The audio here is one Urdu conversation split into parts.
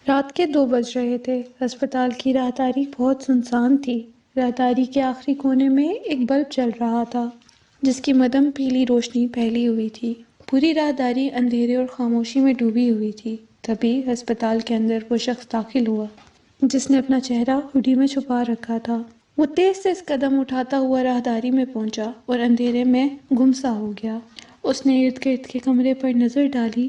رات کے 2 بج رہے تھے۔ ہسپتال کی راہداری بہت سنسان تھی۔ راہداری کے آخری کونے میں ایک بلب جل رہا تھا جس کی مدھم پیلی روشنی پھیلی ہوئی تھی۔ پوری راہداری اندھیرے اور خاموشی میں ڈوبی ہوئی تھی۔ تبھی ہسپتال کے اندر وہ شخص داخل ہوا جس نے اپنا چہرہ ہوڈی میں چھپا رکھا تھا۔ وہ تیز تیز قدم اٹھاتا ہوا راہداری میں پہنچا اور اندھیرے میں گم سا ہو گیا۔ اس نے ارد گرد کے کمرے پر نظر ڈالی۔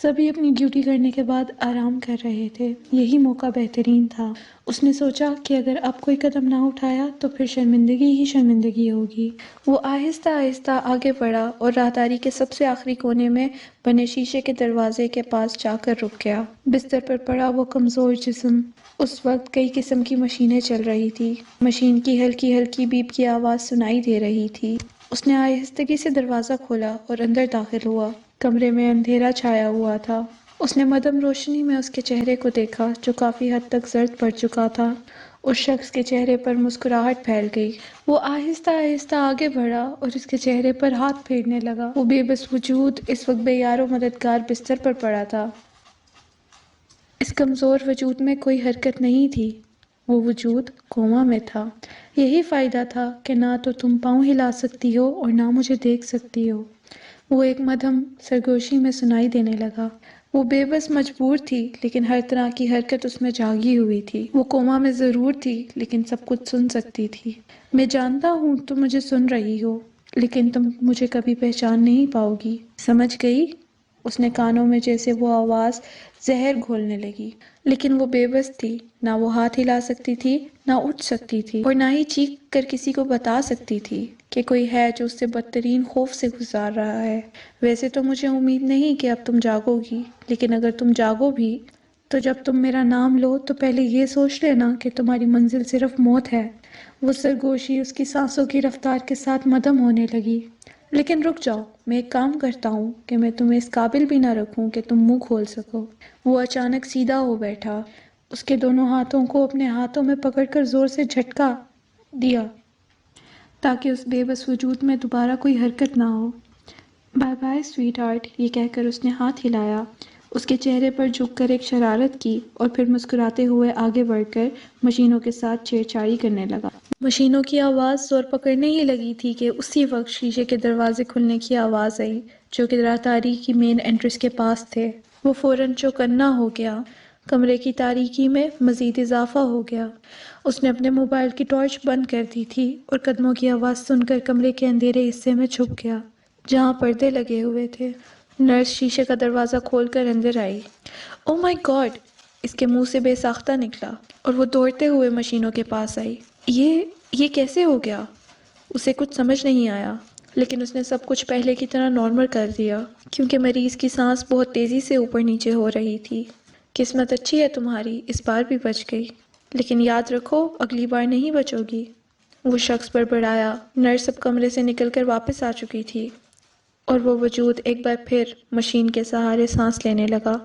سبھی اپنی ڈیوٹی کرنے کے بعد آرام کر رہے تھے۔ یہی موقع بہترین تھا۔ اس نے سوچا کہ اگر اب کوئی قدم نہ اٹھایا تو پھر شرمندگی ہی شرمندگی ہوگی۔ وہ آہستہ آہستہ آگے بڑھا اور راہداری کے سب سے آخری کونے میں بنے شیشے کے دروازے کے پاس جا کر رک گیا۔ بستر پر پڑا وہ کمزور جسم۔ اس وقت کئی قسم کی مشینیں چل رہی تھی۔ مشین کی ہلکی ہلکی بیپ کی آواز سنائی دے رہی تھی۔ اس نے آہستگی سے دروازہ کھولا اور اندر داخل ہوا۔ کمرے میں اندھیرا چھایا ہوا تھا۔ اس نے مدھم روشنی میں اس کے چہرے کو دیکھا جو کافی حد تک زرد پڑ چکا تھا۔ اس شخص کے چہرے پر مسکراہٹ پھیل گئی۔ وہ آہستہ آہستہ آگے بڑھا اور اس کے چہرے پر ہاتھ پھیرنے لگا۔ وہ بے بس وجود اس وقت بے یار و مددگار بستر پر پڑا تھا۔ اس کمزور وجود میں کوئی حرکت نہیں تھی۔ وہ وجود کوما میں تھا۔ یہی فائدہ تھا کہ نہ تو تم پاؤں ہلا سکتی ہو اور نہ مجھے دیکھ سکتی ہو، وہ ایک مدھم سرگوشی میں سنائی دینے لگا۔ وہ بے بس مجبور تھی لیکن ہر طرح کی حرکت اس میں جاگی ہوئی تھی۔ وہ کوما میں ضرور تھی لیکن سب کچھ سن سکتی تھی۔ میں جانتا ہوں تم مجھے سن رہی ہو لیکن تم مجھے کبھی پہچان نہیں پاؤ گی، سمجھ گئی؟ اس نے کانوں میں جیسے وہ آواز زہر گھولنے لگی۔ لیکن وہ بے بس تھی، نہ وہ ہاتھ ہلا سکتی تھی، نہ اٹھ سکتی تھی، اور نہ ہی چیخ کر کسی کو بتا سکتی تھی کہ کوئی ہے جو اس سے بدترین خوف سے گزار رہا ہے۔ ویسے تو مجھے امید نہیں کہ اب تم جاگو گی، لیکن اگر تم جاگو بھی تو جب تم میرا نام لو تو پہلے یہ سوچ لینا کہ تمہاری منزل صرف موت ہے۔ وہ سرگوشی اس کی سانسوں کی رفتار کے ساتھ مدھم ہونے لگی۔ لیکن رک جاؤ، میں ایک کام کرتا ہوں کہ میں تمہیں اس قابل بھی نہ رکھوں کہ تم منہ کھول سکو۔ وہ اچانک سیدھا ہو بیٹھا۔ اس کے دونوں ہاتھوں کو اپنے ہاتھوں میں پکڑ کر زور سے جھٹکا دیا تاکہ اس بے بس وجود میں دوبارہ کوئی حرکت نہ ہو۔ بائے بائے سویٹ ہارٹ، یہ کہہ کر اس نے ہاتھ ہلایا، اس کے چہرے پر جھک کر ایک شرارت کی اور پھر مسکراتے ہوئے آگے بڑھ کر مشینوں کے ساتھ چھیڑ چھاڑی کرنے لگا۔ مشینوں کی آواز زور پکڑنے ہی لگی تھی کہ اسی وقت شیشے کے دروازے کھلنے کی آواز آئی جو کہ راہداری کی مین انٹرنس کے پاس تھے۔ وہ فوراً چوکنا ہو گیا۔ کمرے کی تاریکی میں مزید اضافہ ہو گیا۔ اس نے اپنے موبائل کی ٹارچ بند کر دی تھی اور قدموں کی آواز سن کر کمرے کے اندھیرے حصے میں چھپ گیا جہاں پردے لگے ہوئے تھے۔ نرس شیشے کا دروازہ کھول کر اندر آئی۔ او مائی گاڈ، اس کے منہ سے بے ساختہ نکلا اور وہ دوڑتے ہوئے مشینوں کے پاس آئی۔ یہ کیسے ہو گیا؟ اسے کچھ سمجھ نہیں آیا، لیکن اس نے سب کچھ پہلے کی طرح نارمل کر دیا کیونکہ مریض کی سانس بہت تیزی سے اوپر نیچے ہو رہی تھی۔ قسمت اچھی ہے تمہاری، اس بار بھی بچ گئی، لیکن یاد رکھو اگلی بار نہیں بچو گی، وہ شخص بڑبڑایا۔ نرس اب کمرے سے نکل کر واپس آ چکی تھی اور وہ وجود ایک بار پھر مشین کے سہارے سانس لینے لگا۔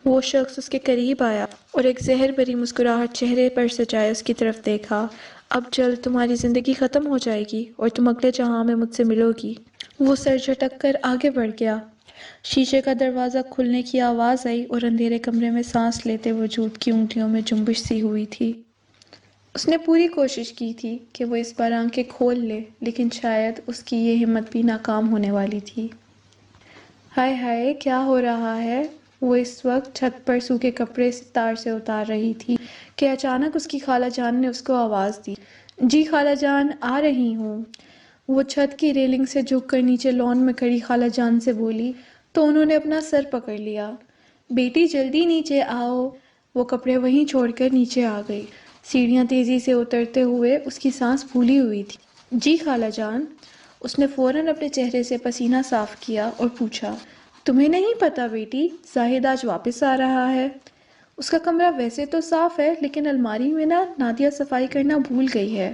وہ شخص اس کے قریب آیا اور ایک زہر بھری مسکراہٹ چہرے پر سجائے اس کی طرف دیکھا۔ اب جلد تمہاری زندگی ختم ہو جائے گی اور تم اگلے جہاں میں مجھ سے ملو گی۔ وہ سر جھٹک کر آگے بڑھ گیا۔ شیشے کا دروازہ کھلنے کی آواز آئی اور اندھیرے کمرے میں سانس لیتے وجود کی اونٹیوں میں جنبش سی ہوئی تھی۔ اس نے پوری کوشش کی تھی کہ وہ اس بار آنکھیں کھول لے، لیکن شاید اس کی یہ ہمت بھی ناکام ہونے والی تھی۔ ہائے ہائے، کیا ہو رہا ہے؟ وہ اس وقت چھت پر سوکھے کپڑے تار سے اتار رہی تھی کہ اچانک اس کی خالہ جان نے اس کو آواز دی۔ جی خالہ جان، آ رہی ہوں۔ وہ چھت کی ریلنگ سے جھک کر نیچے لان میں کھڑی خالہ جان سے بولی تو انہوں نے اپنا سر پکڑ لیا۔ بیٹی جلدی نیچے آؤ۔ وہ کپڑے وہیں چھوڑ کر نیچے آ گئی۔ سیڑھیاں تیزی سے اترتے ہوئے اس کی سانس پھولی ہوئی تھی۔ جی خالہ جان۔ اس نے فوراً اپنے چہرے سے پسینہ صاف کیا اور پوچھا، تمہیں نہیں پتا بیٹی، زاہد آج واپس آ رہا ہے؟ اس کا کمرہ ویسے تو صاف ہے لیکن الماری میں نادیہ صفائی کرنا بھول گئی ہے۔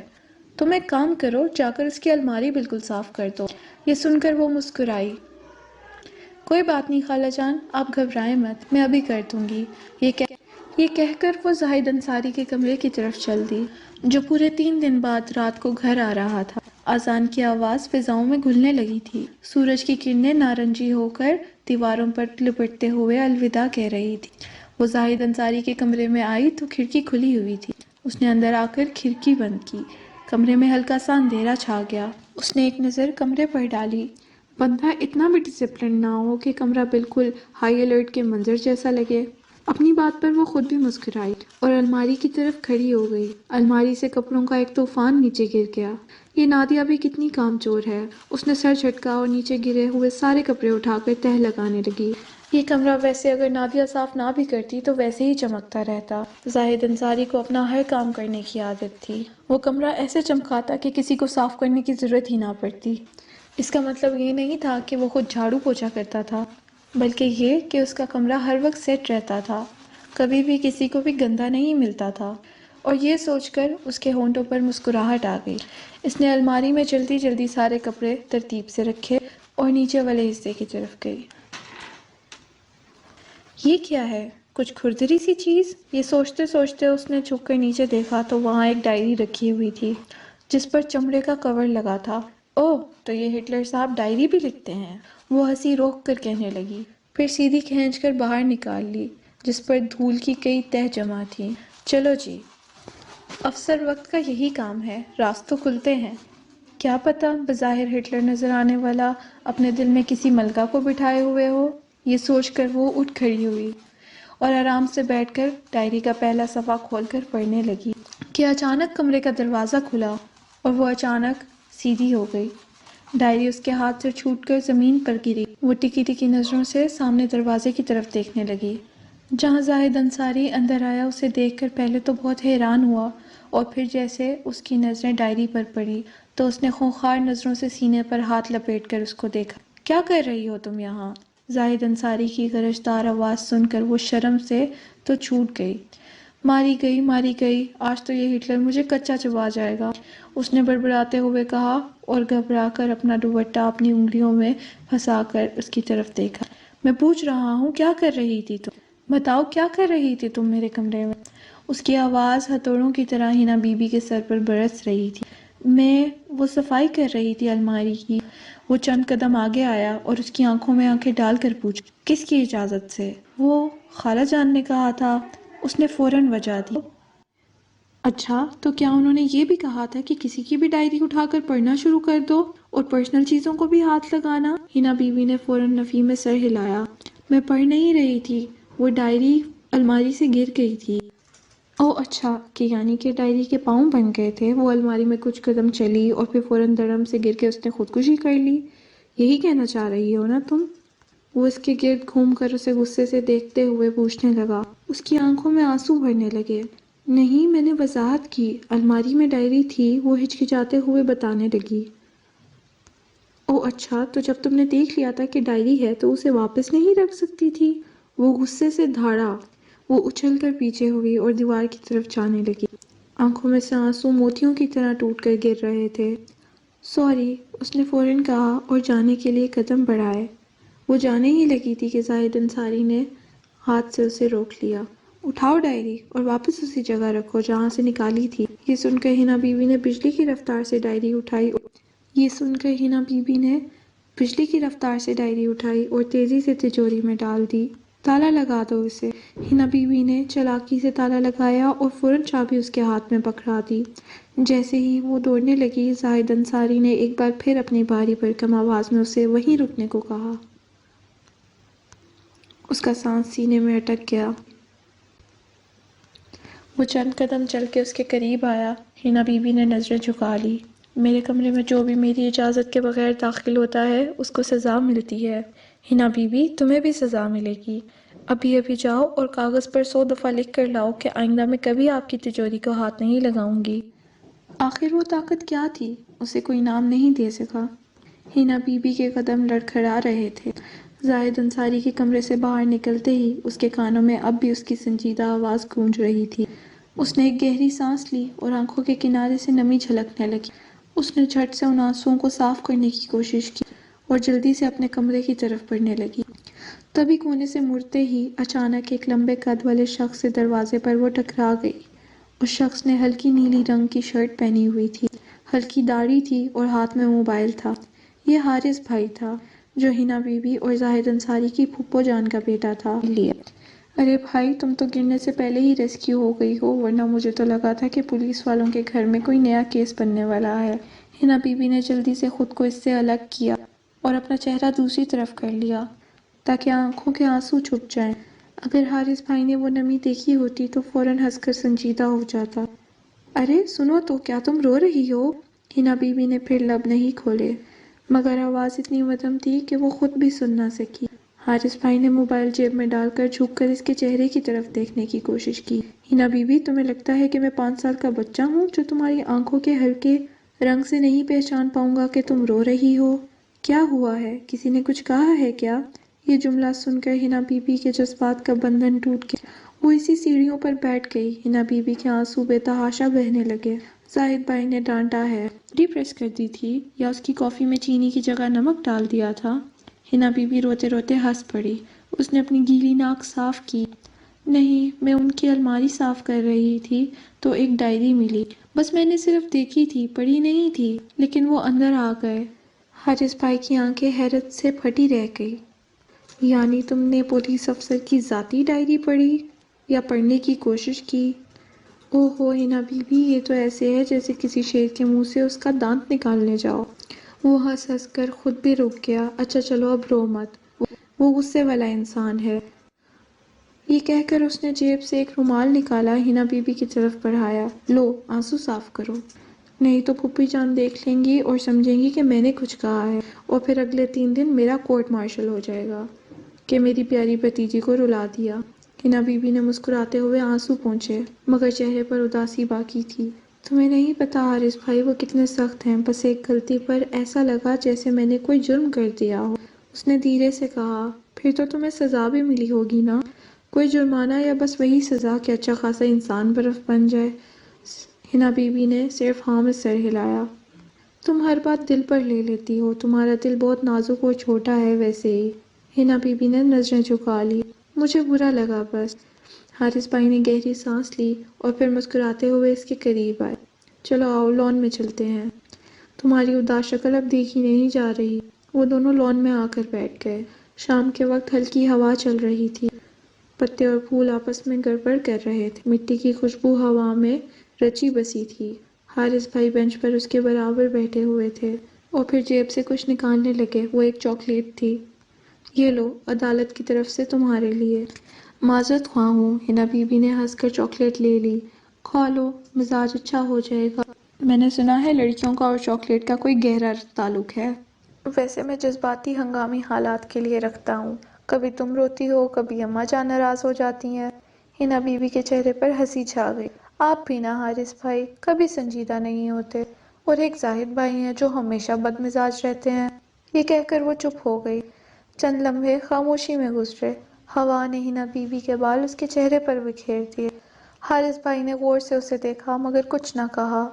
تم ایک کام کرو، جا کر اس کی الماری بالکل صاف کر دو۔ یہ سن کر وہ مسکرائی۔ کوئی بات نہیں خالہ جان، آپ گھبرائیں مت، میں ابھی کر دوں گی۔ یہ کہہ کر وہ زاہد انصاری کے کمرے کی طرف چل دی جو پورے 3 دن بعد رات کو گھر آ رہا تھا۔ اذان کی آواز فضاؤں میں گھلنے لگی تھی۔ سورج کی کرنیں نارنجی ہو کر دیواروں پر لپٹتے ہوئے الوداع کہہ رہی تھی۔ وہ زاہد انصاری کے کمرے میں آئی تو کھڑکی کھلی ہوئی تھی۔ اس نے اندر آ کر کھڑکی بند کی۔ کمرے میں ہلکا سا اندھیرا چھا گیا۔ اس نے ایک نظر کمرے پر ڈالی۔ بندہ اتنا بھی ڈسپلن نہ ہو کہ کمرہ بالکل ہائی الرٹ کے منظر جیسا لگے۔ اپنی بات پر وہ خود بھی مسکرائی اور الماری کی طرف کھڑی ہو گئی۔ الماری سے کپڑوں کا ایک طوفان نیچے گر گیا۔ یہ نادیہ بھی کتنی کام چور ہے۔ اس نے سر جھٹکا اور نیچے گرے ہوئے سارے کپڑے اٹھا کر تہہ لگانے لگی۔ یہ کمرہ ویسے اگر نادیہ صاف نہ بھی کرتی تو ویسے ہی چمکتا رہتا۔ زاہد انصاری کو اپنا ہر کام کرنے کی عادت تھی۔ وہ کمرہ ایسے چمکاتا کہ کسی کو صاف کرنے کی ضرورت ہی نہ پڑتی۔ اس کا مطلب یہ نہیں تھا کہ وہ خود جھاڑو پوچھا کرتا تھا، بلکہ یہ کہ اس کا کمرہ ہر وقت سیٹ رہتا تھا، کبھی بھی کسی کو بھی گندا نہیں ملتا تھا۔ اور یہ سوچ کر اس کے ہونٹوں پر مسکراہٹ آ گئی۔ اس نے الماری میں جلدی جلدی سارے کپڑے ترتیب سے رکھے اور نیچے والے حصے کی طرف گئی۔ یہ کیا ہے؟ کچھ کھردری سی چیز؟ یہ سوچتے سوچتے اس نے جھک کر نیچے دیکھا تو وہاں ایک ڈائری رکھی ہوئی تھی جس پر چمڑے کا کور لگا تھا۔ اوہ، تو یہ ہٹلر صاحب ڈائری بھی لکھتے ہیں؟ وہ ہنسی روک کر کہنے لگی، پھر سیدھی کھینچ کر باہر نکال لی جس پر دھول کی کئی تہہ جمع تھیں۔ چلو جی، افسر وقت کا یہی کام ہے، راز تو کھلتے ہیں۔ کیا پتہ بظاہر ہٹلر نظر آنے والا اپنے دل میں کسی ملکہ کو بٹھائے ہوئے ہو۔ یہ سوچ کر وہ اٹھ کھڑی ہوئی اور آرام سے بیٹھ کر ڈائری کا پہلا صفحہ کھول کر پڑھنے لگی کہ اچانک کمرے کا دروازہ کھلا اور وہ اچانک سیدھی ہو گئی۔ ڈائری اس کے ہاتھ سے چھوٹ کر زمین پر گری۔ وہ ٹکی ٹکی نظروں سے سامنے دروازے کی طرف دیکھنے لگی۔ جہاں زاہد انصاری اندر آیا اسے دیکھ کر پہلے تو بہت حیران ہوا اور پھر جیسے اس کی نظریں ڈائری پر پڑی تو اس نے خونخوار نظروں سے سینے پر ہاتھ لپیٹ کر اس کو دیکھا۔ کیا کر رہی ہو تم یہاں؟ زاہد انصاری کی گرجدار آواز سن کر وہ شرم سے تو چھوٹ گئی۔ ماری گئی، آج تو یہ ہٹلر مجھے کچا چبا جائے گا، اس نے بڑبڑاتے ہوئے کہا اور گھبرا کر اپنا دوپٹہ اپنی انگلیوں میں پھنسا کر اس کی طرف دیکھا۔ میں پوچھ رہا ہوں کیا کر رہی تھی تم؟ بتاؤ کیا کر رہی تھی تم میرے کمرے میں؟ اس کی آواز ہتھوڑوں کی طرح ہینا بی بی کے سر پر برس رہی تھی۔ وہ صفائی کر رہی تھی الماری کی۔ وہ چند قدم آگے آیا اور اس کی آنکھوں میں آنکھیں ڈال کر پوچھا، کس کی اجازت سے؟ وہ خالہ جان نے کہا تھا، اس نے فوراً وجہ دی۔ اچھا، تو کیا انہوں نے یہ بھی کہا تھا کہ کسی کی بھی ڈائری اٹھا کر پڑھنا شروع کر دو اور پرسنل چیزوں کو بھی ہاتھ لگانا؟ ہینا بی بی نے فوراً نفی میں سر ہلایا۔ میں پڑھ نہیں رہی تھی، وہ ڈائری الماری سے گر گئی تھی۔ او اچھا، کہ یعنی کہ ڈائری کے پاؤں بن گئے تھے۔ وہ الماری میں کچھ قدم چلی اور پھر فوراً دڑم سے گر کے اس نے خودکشی کر لی، یہی کہنا چاہ رہی ہو نا تم؟ وہ اس کے گرد گھوم کر اسے غصے سے دیکھتے ہوئے پوچھنے لگا۔ اس کی آنکھوں میں آنسو بھرنے لگے۔ نہیں، میں نے وضاحت کی، الماری میں ڈائری تھی، وہ ہچکچاتے ہوئے بتانے لگی۔ او اچھا، تو جب تم نے دیکھ لیا تھا کہ ڈائری ہے تو اسے واپس نہیں رکھ سکتی تھی؟ وہ غصے سے دھاڑا۔ وہ اچھل کر پیچھے ہوئی اور دیوار کی طرف جانے لگی۔ آنکھوں میں سے آنسو موتیوں کی طرح ٹوٹ کر گر رہے تھے۔ سوری، اس نے فوراً کہا اور جانے کے لیے قدم بڑھائے۔ وہ جانے ہی لگی تھی کہ زاہد انصاری نے ہاتھ سے اسے روک لیا۔ اٹھاؤ ڈائری اور واپس اسی جگہ رکھو جہاں سے نکالی تھی۔ یہ سن کر ہینا بی بی نے بجلی کی رفتار سے ڈائری اٹھائی اور تیزی سے تجوری میں ڈال دی۔ تالا لگا دو اسے۔ ہینا بی بی نے چالاکی سے تالا لگایا اور فوراً چابی اس کے ہاتھ میں پکڑا دی۔ جیسے ہی وہ دوڑنے لگی، زاہد انصاری نے ایک بار پھر اپنی بھاری بھرکم آواز میں اسے وہیں رکنے کو کہا۔ اس کا سانس سینے میں اٹک گیا۔ وہ چند قدم چل کے اس کے قریب آیا۔ ہینا بی بی نے نظریں جھکا لی۔ میرے کمرے میں جو بھی میری اجازت کے بغیر داخل ہوتا ہے اس کو سزا ملتی ہے۔ ہینا بی بی، تمہیں بھی سزا ملے گی۔ ابھی جاؤ اور کاغذ پر 100 دفعہ لکھ کر لاؤ کہ آئندہ میں کبھی آپ کی تجوری کو ہاتھ نہیں لگاؤں گی۔ آخر وہ طاقت کیا تھی؟ اسے کوئی نام نہیں دے سکا۔ ہینا بی بی کے قدم لڑکھڑا رہے تھے۔ زاہد انصاری کے کمرے سے باہر نکلتے ہی اس کے کانوں میں اب بھی اس کی سنجیدہ آواز گونج رہی تھی۔ اس نے ایک گہری سانس لی اور آنکھوں کے کنارے سے نمی جھلکنے لگی۔ اس نے جھٹ سے ان آنسوؤں کو صاف کرنے کی کوشش کی اور جلدی سے اپنے کمرے کی طرف بڑھنے لگی۔ تبھی کونے سے مڑتے ہی اچانک ایک لمبے قد والے شخص سے دروازے پر وہ ٹکرا گئی۔ اس شخص نے ہلکی نیلی رنگ کی شرٹ پہنی ہوئی تھی، ہلکی داڑھی تھی اور ہاتھ میں موبائل تھا۔ یہ حارث بھائی تھا جو ہینا بی بی اور زاہد انصاری کی پھپھو جان کا بیٹا تھا۔ ارے بھائی، تم تو گرنے سے پہلے ہی ریسکیو ہو گئی ہو، ورنہ مجھے تو لگا تھا کہ پولیس والوں کے گھر میں کوئی نیا کیس بننے والا ہے۔ ہنا بی بی نے جلدی سے خود کو اس سے الگ کیا اور اپنا چہرہ دوسری طرف کر لیا تاکہ آنکھوں کے آنسو چھپ جائیں۔ اگر حارث بھائی نے وہ نمی دیکھی ہوتی تو فوراً ہنس کر سنجیدہ ہو جاتا۔ ارے سنو تو، کیا تم رو رہی ہو؟ ہنا بی بی نے پھر لب نہیں کھولے، مگر آواز اتنی مدھم تھی کہ وہ خود بھی سن نہ سکی۔ حارث بھائی نے موبائل جیب میں ڈال کر جھک کر اس کے چہرے کی طرف دیکھنے کی کوشش کی۔ ہنا بی بی، تمہیں لگتا ہے کہ میں 5 سال کا بچہ ہوں جو تمہاری آنکھوں کے ہلکے رنگ سے نہیں پہچان پاؤں گا کہ تم رو رہی ہو؟ کیا ہوا ہے؟ کسی نے کچھ کہا ہے کیا؟ یہ جملہ سن کر ہنا بی بی کے جذبات کا بندھن ٹوٹ گیا۔ وہ اسی سیڑھیوں پر بیٹھ گئی۔ ہنا بی بی کے آنسو بے تحاشا بہنے لگے۔ زاہد بھائی نے ڈانٹا ہے، پریس کر دی تھی یا اس کی کافی میں چینی کی جگہ نمک ڈال دیا تھا؟ ہنا بی بی روتے روتے ہنس پڑی۔ اس نے اپنی گیلی ناک صاف کی۔ نہیں، میں ان کی الماری صاف کر رہی تھی تو ایک ڈائری ملی، بس میں نے صرف دیکھی تھی، پڑھی نہیں تھی، لیکن وہ اندر آ گئے۔ حارث بھائی کی آنکھیں حیرت سے پھٹی رہ گئی۔ یعنی تم نے پولیس افسر کی ذاتی ڈائری پڑھی یا پڑھنے کی کوشش کی؟ اوہ ہو ہنا بی بی، یہ تو ایسے ہے جیسے کسی شیر کے منہ سے اس کا دانت نکالنے جاؤ۔ وہ ہنس ہنس کر خود بھی رک گیا۔ اچھا چلو اب رو مت، وہ غصے والا انسان ہے۔ یہ کہہ کر اس نے جیب سے ایک رومال نکالا، ہنا بی بی کی طرف بڑھایا۔ لو، آنسو صاف کرو، نہیں تو پھوپھی جان دیکھ لیں گی اور سمجھیں گی کہ میں نے کچھ کہا ہے، اور پھر اگلے 3 دن میرا کورٹ مارشل ہو جائے گا کہ میری پیاری بھتیجی کو رلا دیا۔ ہنا بی بی نے مسکراتے ہوئے آنسو پونچھے، مگر چہرے پر اداسی باقی تھی۔ تمہیں نہیں پتا حارث بھائی وہ کتنے سخت ہیں، بس ایک غلطی پر ایسا لگا جیسے میں نے کوئی جرم کر دیا ہو۔ اس نے دھیرے سے کہا، پھر تو تمہیں سزا بھی ملی ہوگی نا؟ کوئی جرمانہ یا بس وہی سزا کہ اچھا خاصا انسان برف بن جائے؟ ہنا بی بی نے صرف ہاں میں سر ہلایا۔ تم ہر بات دل پر لے لیتی ہو، تمہارا دل بہت نازک اور چھوٹا ہے ویسے ہی۔ ہنا بی بی نے نظریں جھکا لی۔ مجھے برا لگا بس۔ حارث بھائی نے گہری سانس لی اور پھر مسکراتے ہوئے اس کے قریب آئے۔ چلو آؤ، لان میں چلتے ہیں، تمہاری اداس شکل اب دیکھی نہیں جا رہی۔ وہ دونوں لان میں آ کر بیٹھ گئے۔ شام کے وقت ہلکی ہوا چل رہی تھی، پتے اور پھول آپس میں گڑبڑ کر رہے تھے، مٹی کی خوشبو ہوا میں رچی بسی تھی۔ حارث بھائی بینچ پر اس کے برابر بیٹھے ہوئے تھے اور پھر جیب سے کچھ نکالنے لگے۔ وہ ایک چاکلیٹ تھی۔ یہ لو، عدالت کی طرف سے تمہارے لیے۔ معذرت خواہ ہوں، ہنا بی بی نے ہنس کر چاکلیٹ لے لی۔ کھا لو، مزاج اچھا ہو جائے گا۔ میں نے سنا ہے لڑکیوں کا اور چاکلیٹ کا کوئی گہرا تعلق ہے۔ ویسے میں جذباتی ہنگامی حالات کے لیے رکھتا ہوں، کبھی تم روتی ہو، کبھی اماں جان ناراض ہو جاتی ہیں۔ ہنا بی بی کے چہرے پر ہنسی چھا گئی۔ آپ بھی نا حارث بھائی، کبھی سنجیدہ نہیں ہوتے، اور ایک زاہد بھائی ہیں جو ہمیشہ بد مزاج رہتے ہیں۔ یہ کہہ کر وہ چپ ہو گئی۔ چند لمحے خاموشی میں گزرے۔ ہوا نے ہنا بی بی کے بال اس کے چہرے پر بکھیر دیے۔ حارث بھائی نے غور سے اسے دیکھا مگر کچھ نہ کہا۔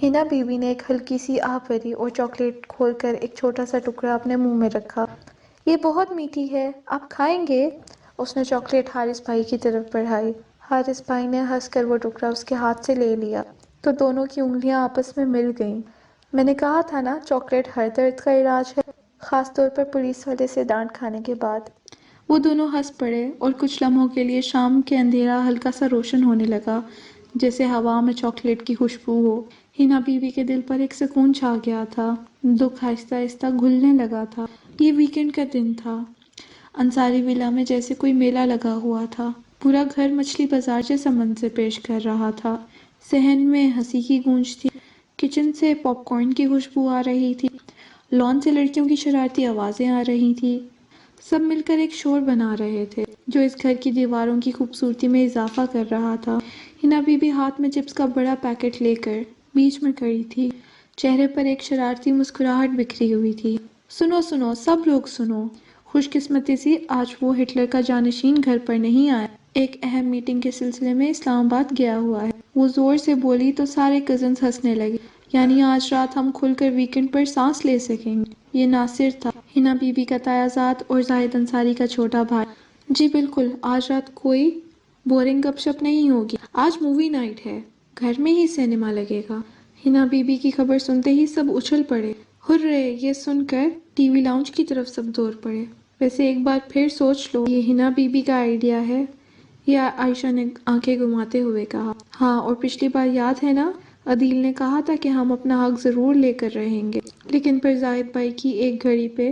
ہنا بی بی نے ایک ہلکی سی آہ بھری اور چاکلیٹ کھول کر ایک چھوٹا سا ٹکڑا اپنے منہ میں رکھا۔ یہ بہت میٹھی ہے، آپ کھائیں گے؟ اس نے چاکلیٹ حارث بھائی کی طرف بڑھائی۔ حارث بھائی نے ہنس کر وہ ٹکڑا اس کے ہاتھ سے لے لیا تو دونوں کی انگلیاں آپس میں مل گئیں۔ میں نے کہا تھا نا، چاکلیٹ ہر درد کا علاج ہے، خاص طور پر پولیس والے سے ڈانٹ کھانے کے بعد۔ وہ دونوں ہنس پڑے اور کچھ لمحوں کے لیے شام کے اندھیرا ہلکا سا روشن ہونے لگا، جیسے ہوا میں چاکلیٹ کی خوشبو ہو۔ ہنا بی بی کے دل پر ایک سکون چھا گیا تھا، دکھ آہستہ آہستہ گھلنے لگا تھا۔ یہ ویکنڈ کا دن تھا۔ انصاری ولا میں جیسے کوئی میلہ لگا ہوا تھا۔ پورا گھر مچھلی بازار جیسا منظر پیش کر رہا تھا۔ صحن میں ہنسی کی گونج تھی، کچن سے پاپ کارن کی خوشبو آ رہی تھی، لان سے لڑکیوں کی شرارتی آوازیں آ رہی تھی۔ سب مل کر ایک شور بنا رہے تھے جو اس گھر کی دیواروں کی خوبصورتی میں اضافہ کر رہا تھا۔ ہنا بی بی ہاتھ میں چپس کا بڑا پیکٹ لے کر بیچ میں کھڑی تھی، چہرے پر ایک شرارتی مسکراہٹ بکھری ہوئی تھی۔ سنو سنو، سب لوگ سنو، خوش قسمتی سے آج وہ ہٹلر کا جانشین گھر پر نہیں آیا، ایک اہم میٹنگ کے سلسلے میں اسلام آباد گیا ہوا ہے۔ وہ زور سے بولی تو سارے کزنز ہنسنے لگے۔ یعنی آج رات ہم کھل کر ویکنڈ پر سانس لے سکیں گے۔ یہ ناصر تھا، ہنا بی بی کا تایا زاد اور زاہد انصاری کا چھوٹا بھائی۔ جی بالکل، آج رات کوئی بورنگ گپ شپ نہیں ہوگی، آج مووی نائٹ ہے، گھر میں ہی سینما لگے گا۔ ہنا بی بی کی خبر سنتے ہی سب اچھل پڑے۔ ہرے! یہ سن کر ٹی وی لاؤنج کی طرف سب دوڑ پڑے۔ ویسے ایک بار پھر سوچ لو، یہ ہنا بی بی کا آئیڈیا ہے، یہ عائشہ نے آنکھیں گھماتے ہوئے کہا۔ ہاں، اور پچھلی بار یاد ہے نا، عدیل نے کہا تھا کہ ہم اپنا حق ضرور لے کر رہیں گے، لیکن پھر زاہد بھائی کی ایک گھڑی پہ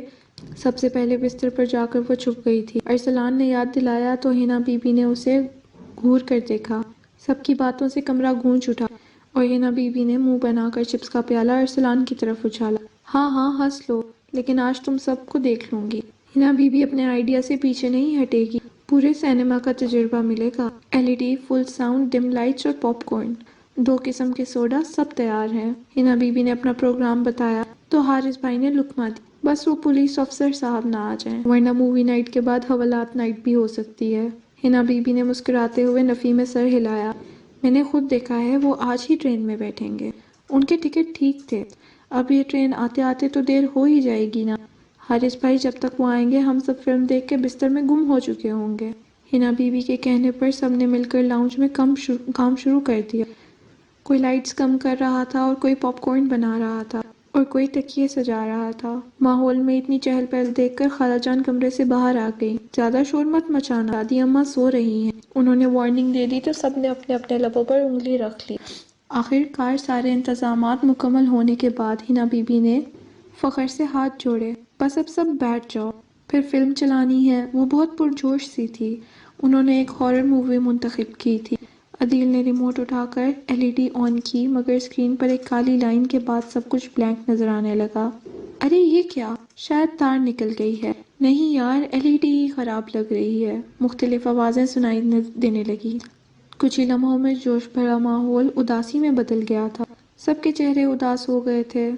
سب سے پہلے بستر پر جا کر وہ چھپ گئی تھی۔ ارسلان نے یاد دلایا تو حنا بی بی نے اسے گھور کر دیکھا۔ سب کی باتوں سے کمرہ گونج اٹھا اور حنا بی بی نے منہ بنا کر چپس کا پیالہ ارسلان کی طرف اچھالا۔ ہاں ہاں ہنس لو، لیکن آج تم سب کو دیکھ لوں گی۔ حنا بی بی اپنے آئیڈیا سے پیچھے نہیں ہٹے گی، پورے سینما کا تجربہ ملے گا۔ LED، فل ساؤنڈ، ڈم لائٹس اور پاپ کارن، 2 قسم کے سوڈا، سب تیار ہیں۔ حنا بی بی نے اپنا پروگرام بتایا تو حارث بھائی نے لقمہ دی۔ بس وہ پولیس آفیسر صاحب نہ آ جائیں، ورنہ مووی نائٹ کے بعد حوالات نائٹ بھی ہو سکتی ہے۔ حنا بی بی نے مسکراتے ہوئے نفی میں سر ہلایا۔ میں نے خود دیکھا ہے، وہ آج ہی ٹرین میں بیٹھیں گے۔ ان کے ٹکٹ ٹھیک تھے، اب یہ ٹرین آتے آتے تو دیر ہو ہی جائے گی نا۔ حارث بھائی جب تک وہ آئیں گے ہم سب فلم دیکھ کے بستر میں گم ہو چکے ہوں گے۔ حنا بی بی کے کہنے پر سب نے مل کر لاؤنج میں کام شروع کر دیا۔ کوئی لائٹس کم کر رہا تھا اور کوئی پاپ کارن بنا رہا تھا اور کوئی تکیے سجا رہا تھا۔ ماحول میں اتنی چہل پہل دیکھ کر خالہ جان کمرے سے باہر آ گئی۔ زیادہ شور مت مچانا، دادی اماں سو رہی ہیں۔ انہوں نے وارننگ دے دی تو سب نے اپنے اپنے لبوں پر انگلی رکھ لی۔ آخر کار سارے انتظامات مکمل ہونے کے بعد حنا بی بی نے فخر سے ہاتھ جوڑے۔ بس اب سب بیٹھ جاؤ، پھر فلم چلانی ہے۔ وہ بہت پرجوش سی تھی۔ انہوں نے ایک ہارر مووی منتخب کی تھی۔ عدیل نے ریموٹ اٹھا کر LED آن کی، مگر اسکرین پر ایک کالی لائن کے بعد سب کچھ بلینک نظر آنے لگا۔ ارے یہ کیا؟ شاید تار نکل گئی ہے۔ نہیں یار، LED ہی خراب لگ رہی ہے۔ مختلف آوازیں سنائی دینے لگی۔ کچھ ہی لمحوں میں جوش بھرا ماحول اداسی میں بدل گیا تھا۔ سب کے چہرے اداس ہو گئے تھے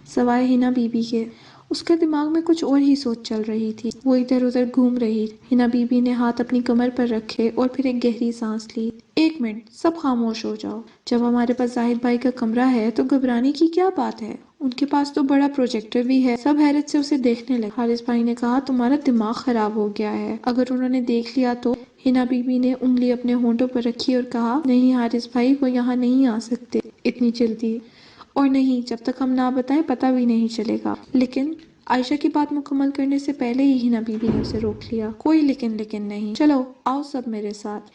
سوائے حنا بی بی کے۔ اس کے دماغ میں کچھ اور ہی سوچ چل رہی تھی، وہ ادھر ادھر گھوم رہی۔ حنا بی بی نے ہاتھ اپنی کمر پر رکھے اور پھر ایک گہری سانس لی۔ 1 منٹ، سب خاموش ہو جاؤ۔ جب ہمارے پاس زاہد بھائی کا کمرہ ہے تو گھبرانے کی کیا بات ہے؟ ان کے پاس تو بڑا پروجیکٹر بھی ہے۔ سب حیرت سے اسے دیکھنے لگے۔ حارث بھائی نے کہا، تمہارا دماغ خراب ہو گیا ہے، اگر انہوں نے دیکھ لیا تو؟ حنا بی بی نے انگلی اپنے ہونٹوں پر رکھی اور کہا، نہیں حارث بھائی، وہ یہاں نہیں آ سکتے اتنی جلدی، اور نہیں، جب تک ہم نہ بتائیں پتہ بھی نہیں چلے گا۔ لیکن عائشہ کی بات مکمل کرنے سے پہلے ہی حنا بی بی نے اسے روک لیا۔ کوئی لیکن نہیں، چلو آؤ سب میرے ساتھ۔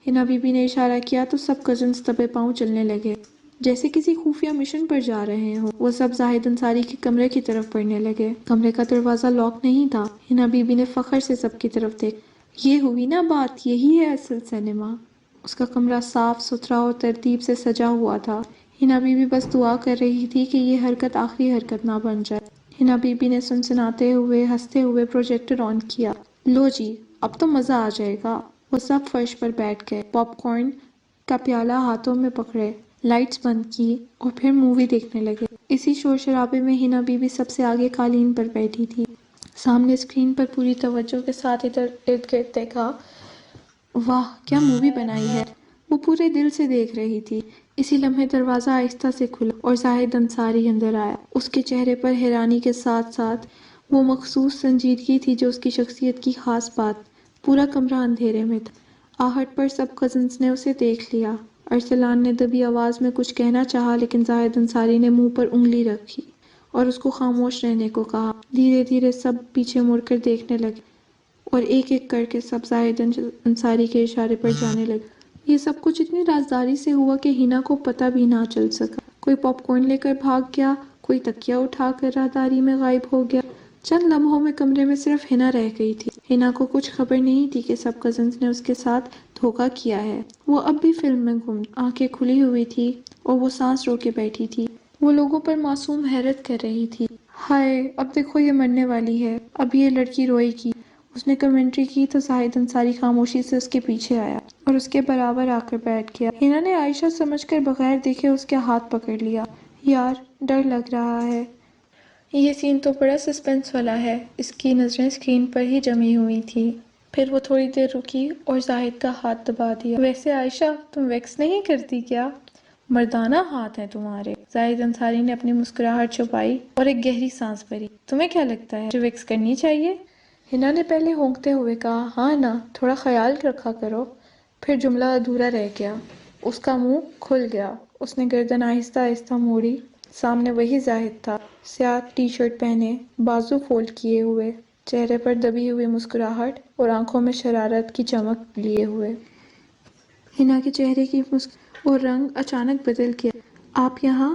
حنا بی بی نے اشارہ کیا تو سب کزنز دبے پاؤں چلنے لگے، جیسے کسی خفیہ مشن پر جا رہے ہوں۔ وہ سب زاہد انصاری کے کمرے کی طرف بڑھنے لگے۔ کمرے کا دروازہ لاک نہیں تھا۔ حنا بی بی نے فخر سے سب کی طرف دیکھا۔ یہ ہوئی نا بات، یہی ہے اصل سینما۔ اس کا کمرہ صاف ستھرا اور ترتیب سے سجا ہوا تھا۔ حنا بی بی بس دعا کر رہی تھی کہ یہ حرکت آخری حرکت نہ بن جائے۔ حنا بی بی نے سنسناتے ہوئے ہنستے ہوئے پروجیکٹر آن کیا۔ لو جی، اب تو مزہ آ جائے گا۔ وہ سب فرش پر بیٹھ گئے، پاپ کارن کا پیالہ ہاتھوں میں پکڑے، لائٹس بند کی اور پھر مووی دیکھنے لگے۔ اسی شور شرابے میں حنا بی بی سب سے آگے قالین پر بیٹھی تھی۔ سامنے اسکرین پر پوری توجہ کے ساتھ ادھر ارد گرد دیکھا۔ واہ کیا مووی بنائی ہے، وہ پورے دل سے دیکھ رہی تھی۔ اسی لمحے دروازہ آہستہ سے کھلا اور زاہد انصاری اندر آیا۔ اس کے چہرے پر حیرانی کے ساتھ ساتھ وہ مخصوص سنجیدگی تھی جو اس کی شخصیت کی خاص بات۔ پورا کمرہ اندھیرے میں تھا۔ آہٹ پر سب کزنز نے اسے دیکھ لیا۔ ارسلان نے دبی آواز میں کچھ کہنا چاہا، لیکن زاہد انصاری نے منہ پر انگلی رکھی اور اس کو خاموش رہنے کو کہا۔ دھیرے دھیرے سب پیچھے مڑ کر دیکھنے لگے اور ایک ایک کر کے سب زاہد انصاری کے اشارے پر جانے لگے۔ یہ سب کچھ اتنی رازداری سے ہوا کہ حنا کو پتہ بھی نہ چل سکا۔ کوئی پاپ کارن لے کر بھاگ گیا، کوئی تکیہ اٹھا کر راہداری میں غائب ہو گیا۔ چند لمحوں میں کمرے میں صرف حنا رہ گئی تھی۔ حنا کو کچھ خبر نہیں تھی کہ سب کزنز نے اس کے ساتھ دھوکہ کیا ہے۔ وہ اب بھی فلم میں گم، آنکھیں کھلی ہوئی تھی اور وہ سانس روکے بیٹھی تھی۔ وہ لوگوں پر معصوم حیرت کر رہی تھی۔ ہائے، اب دیکھو یہ مرنے والی ہے، اب یہ لڑکی روئے گی۔ اس نے کمنٹری کی تو زاہد انصاری خاموشی سے اس کے پیچھے آیا اور اس کے برابر آ کر بیٹھ گیا۔ حنا نے عائشہ سمجھ کر بغیر دیکھے اس کے ہاتھ پکڑ لیا۔ یار، ڈر لگ رہا ہے۔ یہ سین تو بڑا سسپنس والا ہے۔ اس کی نظریں اسکرین پر ہی جمی ہوئی تھی۔ پھر وہ تھوڑی دیر رکی اور زاہد کا ہاتھ دبا دیا۔ ویسے عائشہ، تم ویکس نہیں کرتی کیا؟ مردانہ ہاتھ ہیں تمہارے۔ زاہد انصاری نے اپنی مسکراہٹ چھپائی اور ایک گہری سانس بھری۔ تمہیں کیا لگتا ہے، مجھے ویکس کرنی چاہیے؟ حنا نے پہلے ہونکتے ہوئے کہا، ہاں نا، تھوڑا خیال رکھا کرو۔ پھر جملہ ادھورا رہ گیا۔ اس کا منہ کھل گیا۔ اس نے گردن آہستہ آہستہ موڑی۔ سامنے وہی زاہد تھا، سیاہ ٹی شرٹ پہنے، بازو فولڈ کیے ہوئے، چہرے پر دبی ہوئی مسکراہٹ اور آنکھوں میں شرارت کی چمک لیے ہوئے۔ ہنا کے چہرے کی مسکراہٹ اور رنگ اچانک بدل گیا۔ آپ یہاں؟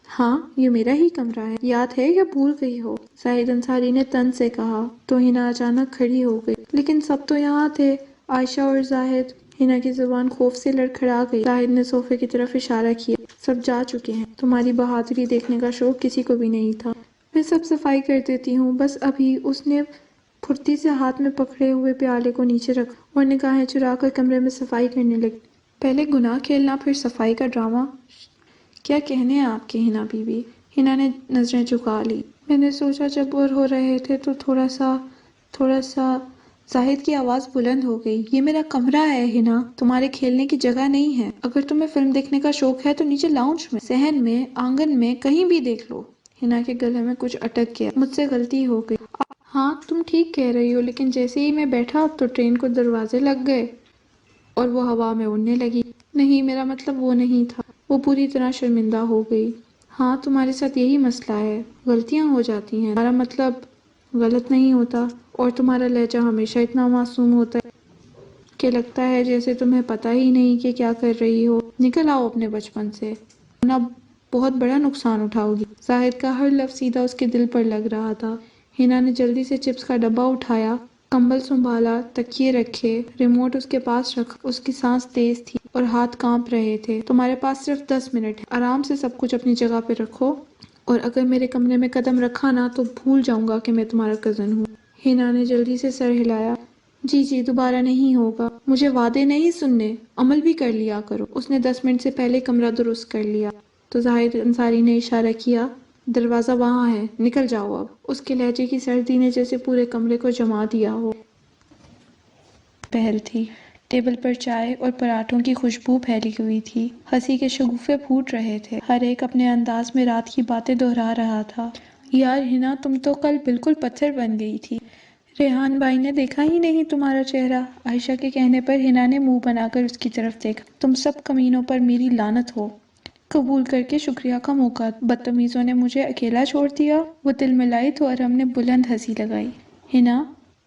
ہاں، یہ میرا ہی کمرہ ہے، یاد ہے یا بھول گئی ہو؟ زاہد انصاری نے طنز سے کہا تو ہنا اچانک کھڑی ہو گئی۔ لیکن سب تو یہاں تھے، عائشہ اور زاہد۔ ہنا کی زبان خوف سے لڑکھڑا گئی۔ زاہد نے صوفے کی طرف اشارہ کیا۔ سب جا چکے ہیں، تمہاری بہادری دیکھنے کا شوق کسی کو بھی نہیں تھا۔ میں سب صفائی کر دیتی ہوں، بس ابھی۔ اس نے پھرتی سے ہاتھ میں پکڑے ہوئے پیالے کو نیچے رکھا اور نگاہیں چرا کر کمرے میں صفائی کرنے لگی۔ پہلے گناہ کھیلنا پھر صفائی کا ڈرامہ، کیا کہنے ہیں آپ کے ہنا بی بی؟ ہنا نے نظریں جھکا لی۔ میں نے سوچا جب بور ہو رہے تھے تو تھوڑا سا زاہد کی آواز بلند ہو گئی۔ یہ میرا کمرہ ہے ہنا، تمہارے کھیلنے کی جگہ نہیں ہے۔ اگر تمہیں فلم دیکھنے کا شوق ہے تو نیچے لاؤنج میں، صحن میں، آنگن میں، کہیں بھی دیکھ لو۔ ہنا کے گلے میں کچھ اٹک گیا۔ مجھ سے غلطی ہو گئی۔ ہاں تم ٹھیک کہہ رہی ہو، لیکن جیسے ہی میں بیٹھا تو ٹرین کو دروازے لگ گئے اور وہ ہوا میں اڑنے لگی۔ نہیں، میرا مطلب وہ نہیں تھا۔ وہ پوری طرح شرمندہ ہو گئی۔ ہاں تمہارے ساتھ یہی مسئلہ ہے، غلطیاں ہو جاتی ہیں، ہمارا مطلب غلط نہیں ہوتا، اور تمہارا لہجہ ہمیشہ اتنا معصوم ہوتا ہے کہ لگتا ہے جیسے تمہیں پتہ ہی نہیں کہ کیا کر رہی ہو۔ نکل آؤ اپنے بچپن سے، ورنہ بہت بڑا نقصان اٹھاؤ گی۔ زاہد کا ہر لفظ سیدھا اس کے دل پر لگ رہا تھا۔ ہنا نے جلدی سے چپس کا ڈبہ اٹھایا، کمبل سنبھالا، تکیے رکھے، ریموٹ اس کے پاس رکھا۔ اس کی سانس تیز تھی اور ہاتھ کانپ رہے تھے۔ تمہارے پاس صرف 10 منٹ ہیں، آرام سے سب کچھ اپنی جگہ پہ رکھو، اور اگر میرے کمرے میں قدم رکھا نا تو بھول جاؤں گا کہ میں تمہارا کزن ہوں۔ ہنا نے جلدی سے سر ہلایا۔ جی دوبارہ نہیں ہوگا، مجھے وعدے نہیں سننے، عمل بھی کر لیا کرو۔ اس نے 10 منٹ سے پہلے کمرہ درست کر لیا تو زاہد انصاری نے اشارہ کیا، دروازہ وہاں ہے، نکل جاؤ اب۔ اس کے لہجے کی سردی نے جیسے پورے کمرے کو جما دیا ہو۔ پہل تھی، ٹیبل پر چائے اور پراٹھوں کی خوشبو پھیلی ہوئی تھی۔ ہنسی کے شگوفے پھوٹ رہے تھے، ہر ایک اپنے انداز میں رات کی باتیں دہرا رہا تھا۔ یار ہنا، تم تو کل بالکل پتھر بن گئی تھی، ریحان بھائی نے دیکھا ہی نہیں تمہارا چہرہ۔ عائشہ کے کہنے پر ہنا نے منہ بنا کر اس کی طرف دیکھا۔ تم سب کمینوں پر میری لعنت ہو۔ قبول کر کے شکریہ کا موقع، بدتمیزوں نے مجھے اکیلا چھوڑ دیا۔ وہ تل ملائی تو ارم نے بلند ہنسی لگائی۔ ہنا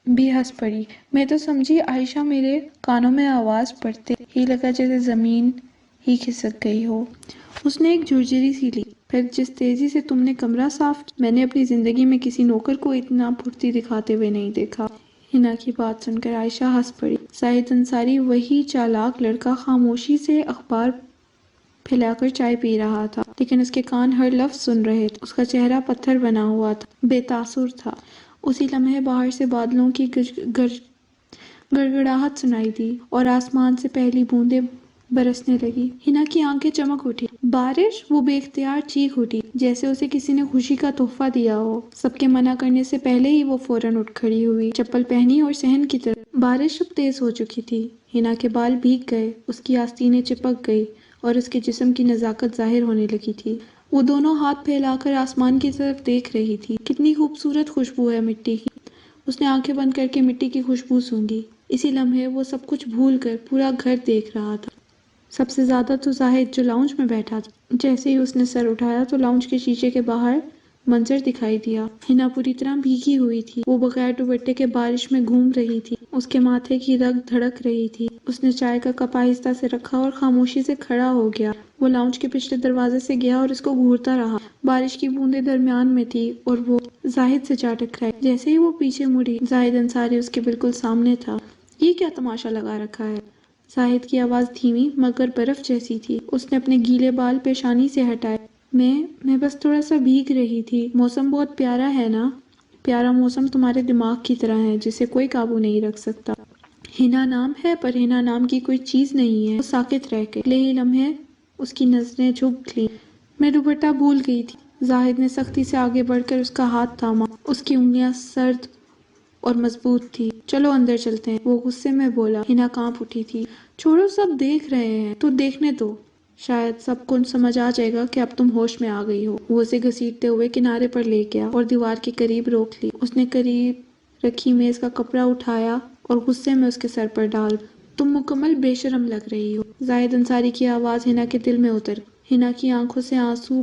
بھی ہنس پڑی۔ میں تو سمجھی عائشہ میرے کانوں میں آواز پڑتے ہی لگا جیسے زمین ہی کھسک گئی ہو۔ اس نے ایک جھرجھری سی لی۔ پھر جس تیزی سے تم نے کمرہ صاف کیا، میں نے اپنی زندگی میں کسی نوکر کو اتنا پھرتی دکھاتے ہوئے نہیں دیکھا۔ ہنا کی بات سن کر عائشہ ہنس پڑی۔ زاہد انصاری وہی چالاک لڑکا خاموشی سے اخبار پھیلا کر چائے پی رہا تھا، لیکن اس کے کان ہر لفظ سن رہے تھے۔ اس کا چہرہ پتھر بنا ہوا تھا، بے تاثر تھا۔ اسی لمحے باہر سے بادلوں کی گڑگڑاہٹ سنائی دی اور آسمان سے پہلی بوندیں برسنے لگی۔ ہنا کی آنکھیں چمک اٹھی۔ بارش؟ وہ بے اختیار چیخ اٹھی، جیسے اسے کسی نے خوشی کا تحفہ دیا ہو۔ سب کے منع کرنے سے پہلے ہی وہ فوراً اٹھ کھڑی ہوئی، چپل پہنی اور صحن کی طرف۔ بارش اب تیز ہو چکی تھی۔ ہنا کے بال بھیگ گئے، اس کی آستینیں چپک گئی اور اس کے جسم کی نزاکت ظاہر ہونے لگی تھی۔ وہ دونوں ہاتھ پھیلا کر آسمان کی طرف دیکھ رہی تھی۔ کتنی خوبصورت خوشبو ہے مٹی کی۔ اس نے آنکھیں بند کر کے مٹی کی خوشبو سونگھی۔ اسی لمحے وہ سب کچھ بھول کر پورا گھر دیکھ رہا تھا، سب سے زیادہ تو زاہد جو لاؤنج میں بیٹھا تھا۔ جیسے ہی اس نے سر اٹھایا تو لاؤنج کے شیشے کے باہر منظر دکھائی دیا۔ ہنا پوری طرح بھیگی ہوئی تھی، وہ بغیر دوپٹے کے بارش میں گھوم رہی تھی، اس کے ماتھے کی رگ دھڑک رہی تھی۔ اس نے چائے کا کپ آہستہ سے رکھا اور خاموشی سے کھڑا ہو گیا۔ وہ لاؤنج کے پچھلے دروازے سے گیا اور اس کو گھورتا رہا۔ بارش کی بوندیں درمیان میں تھی اور وہ زاہد سے جا ٹکرائی۔ جیسے ہی وہ پیچھے مڑی، زاہد انصاری اس کے بالکل سامنے تھا۔ یہ کیا تماشا لگا رکھا ہے؟ زاہد کی آواز دھیمی مگر برف جیسی تھی۔ اس نے اپنے گیلے بال پیشانی سے ہٹائے۔ میں بس تھوڑا سا بھیگ رہی تھی۔ موسم بہت پیارا ہے نا؟ پیارا موسم تمہارے دماغ کی طرح ہے جسے کوئی قابو نہیں رکھ سکتا۔ ہنا نام ہے پر ہنا نام کی کوئی چیز نہیں ہے۔ وہ ساکت رہ گئی۔ اگلے ہی لمحے اس کی نظریں جھک لیں۔ میں دوپٹہ بھول گئی تھی۔ زاہد نے سختی سے آگے بڑھ کر اس کا ہاتھ تھاما۔ اس کی انگلیاں سرد اور مضبوط تھی۔ چلو اندر چلتے ہیں، وہ غصے میں بولا۔ ہنا کانپ اٹھی تھی۔ چھوڑو، سب دیکھ رہے ہیں تو دیکھنے دو، شاید سب کو سمجھ آ جائے گا کہ اب تم ہوش میں آ گئی ہو۔ وہ اسے گھسیٹتے ہوئے کنارے پر لے گیا اور دیوار کے قریب روک لی۔ اس نے قریب رکھی میز کا کپڑا اٹھایا اور غصے میں اس کے سر پر ڈال۔ تم مکمل بے شرم لگ رہی ہو۔ زاہد انصاری کی آواز ہنا کے دل میں اتر گئی۔ ہنا کی آنکھوں سے آنسو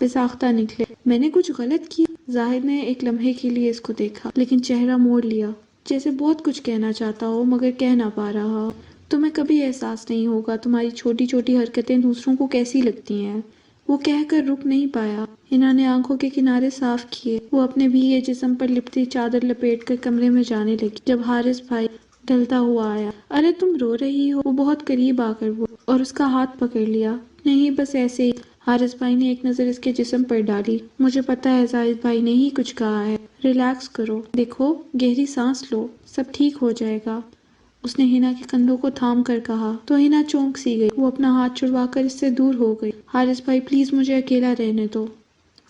بے ساختہ نکلے۔ میں نے کچھ غلط کیا؟ زاہد نے ایک لمحے کے لیے اس کو دیکھا لیکن چہرہ موڑ لیا، جیسے بہت کچھ کہنا چاہتا ہو مگر کہہ نہ پا رہا ہو۔ تمہیں کبھی احساس نہیں ہوگا تمہاری چھوٹی چھوٹی حرکتیں دوسروں کو کیسی لگتی ہیں۔ وہ کہہ کر رک نہیں پایا۔ ہنا نے آنکھوں کے کنارے صاف کیے۔ وہ اپنے بھیگے جسم پر لپٹی چادر لپیٹ کر کمرے میں جانے لگی جب حارث بھائی ڈھلتا ہوا آیا۔ ارے تم رو رہی ہو؟ وہ بہت قریب آ کر بولا اور اس کا ہاتھ پکڑ لیا۔ نہیں بس ایسے ہی۔ حارث بھائی نے ایک نظر اس کے جسم پر ڈالی۔ مجھے پتا ہے زاہد بھائی نے ہی کچھ کہا ہے، ریلیکس کرو، دیکھو گہری سانس لو، سب ٹھیک ہو جائے گا، اس نے ہنا کے کندھوں کو تھام کر کہا۔ تو ہنا چونک سی گئی۔ وہ اپنا ہاتھ چھڑوا کر اس سے دور ہو گئی۔ حارث بھائی پلیز مجھے اکیلا رہنے دو۔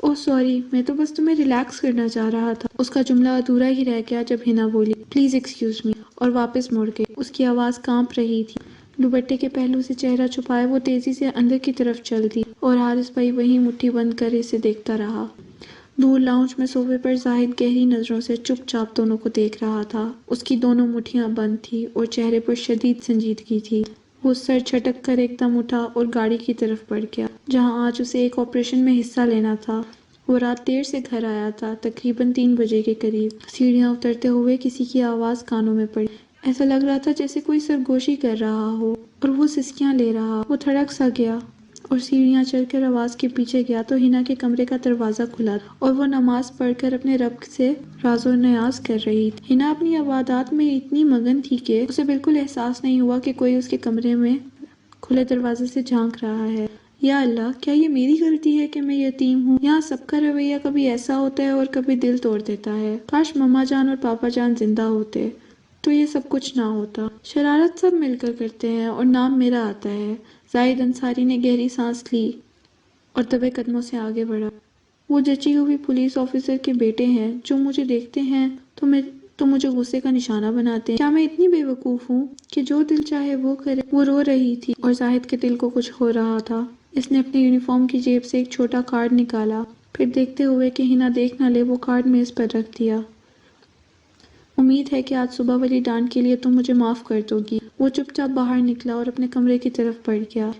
اوہ سوری، میں تو بس تمہیں ریلیکس کرنا چاہ رہا تھا۔ اس کا جملہ ادھورا ہی رہ گیا جب ہنا بولی پلیز ایکسکیوز می اور واپس مڑ گئی۔ اس کی آواز کانپ رہی تھی۔ دوپٹے کے پہلو سے چہرہ چھپائے وہ تیزی سے اندر کی طرف چل دی اور حارث بھائی وہیں مٹھی بند کر اسے دیکھتا رہا۔ دور لاؤنج میں صوفے پر زاہد گہری نظروں سے چپ چاپ دونوں کو دیکھ رہا تھا۔ اس کی دونوں مٹھیاں بند تھی اور چہرے پر شدید سنجیدگی تھی۔ وہ سر جھٹک کر ایک دم اٹھا اور گاڑی کی طرف بڑھ گیا جہاں آج اسے ایک آپریشن میں حصہ لینا تھا۔ وہ رات دیر سے گھر آیا تھا، تقریباً 3 بجے کے قریب۔ سیڑھیاں اترتے ہوئے کسی کی آواز کانوں میں پڑی۔ ایسا لگ رہا تھا جیسے کوئی سرگوشی کر رہا ہو اور وہ سسکیاں لے رہا۔ وہ تھڑک سا گیا اور سیڑھیاں چڑھ کر آواز کے پیچھے گیا تو ہنا کے کمرے کا دروازہ کھلا تھا اور وہ نماز پڑھ کر اپنے رب سے راز و نیاز کر رہی تھی۔ ہنا اپنی عبادات میں اتنی مگن تھی کہ اسے بالکل احساس نہیں ہوا کہ کوئی اس کے کمرے میں کھلے دروازے سے جھانک رہا ہے۔ یا اللہ، کیا یہ میری غلطی ہے کہ میں یتیم ہوں؟ یہاں سب کا رویہ کبھی ایسا ہوتا ہے اور کبھی دل توڑ دیتا ہے۔ کاش مما جان اور پاپا جان زندہ ہوتے تو یہ سب کچھ نہ ہوتا۔ شرارت سب مل کر کرتے ہیں اور نام میرا آتا ہے۔ زاہد انصاری نے گہری سانس لی اور دبے قدموں سے آگے بڑھا۔ وہ جچی ہوئی پولیس آفیسر کے بیٹے ہیں جو مجھے دیکھتے ہیں تو مجھے غصے کا نشانہ بناتے ہیں۔ کیا میں اتنی بے وقوف ہوں کہ جو دل چاہے وہ کرے؟ وہ رو رہی تھی اور زاہد کے دل کو کچھ ہو رہا تھا۔ اس نے اپنے یونیفارم کی جیب سے ایک چھوٹا کارڈ نکالا، پھر دیکھتے ہوئے کہ ہنا دیکھ نہ لے وہ کارڈ میز پر رکھ دیا۔ امید ہے کہ آج صبح والی ڈانٹ کے لیے تم مجھے معاف کر دو گی۔ وہ چپ چاپ باہر نکلا اور اپنے کمرے کی طرف بڑھ گیا۔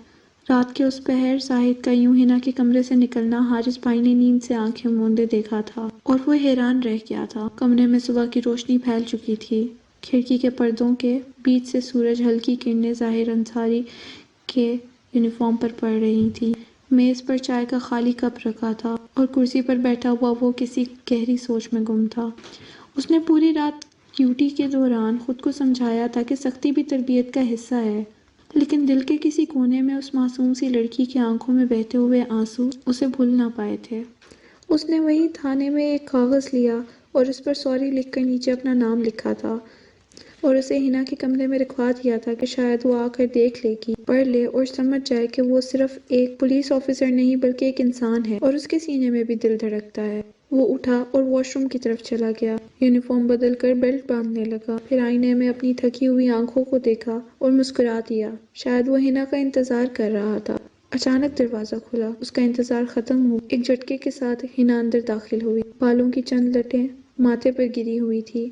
رات کے اس پہر زاہد کا یوں ہنا کے کمرے سے نکلنا حارث بھائی نے نیند سے آنکھیں موندے دیکھا تھا اور وہ حیران رہ گیا تھا۔ کمرے میں صبح کی روشنی پھیل چکی تھی۔ کھڑکی کے پردوں کے بیچ سے سورج ہلکی کرنیں ظاہر انصاری کے یونیفارم پر پڑ رہی تھی۔ میز پر چائے کا خالی کپ رکھا تھا اور کرسی پر بیٹھا ہوا وہ کسی گہری سوچ میں گم تھا۔ اس نے پوری رات ڈیوٹی کے دوران خود کو سمجھایا تھا کہ سختی بھی تربیت کا حصہ ہے، لیکن دل کے کسی کونے میں اس معصوم سی لڑکی کی آنکھوں میں بہتے ہوئے آنسو اسے بھول نہ پائے تھے۔ اس نے وہیں تھانے میں ایک کاغذ لیا اور اس پر سوری لکھ کر نیچے اپنا نام لکھا تھا اور اسے ہنا کے کمرے میں رکھوا دیا تھا کہ شاید وہ آ کر دیکھ لے گی، پڑھ لے اور سمجھ جائے کہ وہ صرف ایک پولیس آفیسر نہیں بلکہ ایک انسان ہے اور اس کے سینے میں بھی دل دھڑکتا ہے۔ وہ اٹھا اور واش روم کی طرف چلا گیا، یونیفارم بدل کر بیلٹ باندھنے لگا، پھر آئینے میں اپنی تھکی ہوئی آنکھوں کو دیکھا اور مسکرا دیا۔ شاید وہ ہنا کا انتظار کر رہا تھا۔ اچانک دروازہ کھلا، اس کا انتظار ختم ہوا۔ ایک جھٹکے کے ساتھ ہنا اندر داخل ہوئی۔ بالوں کی چند لٹیں ماتھے پر گری ہوئی تھی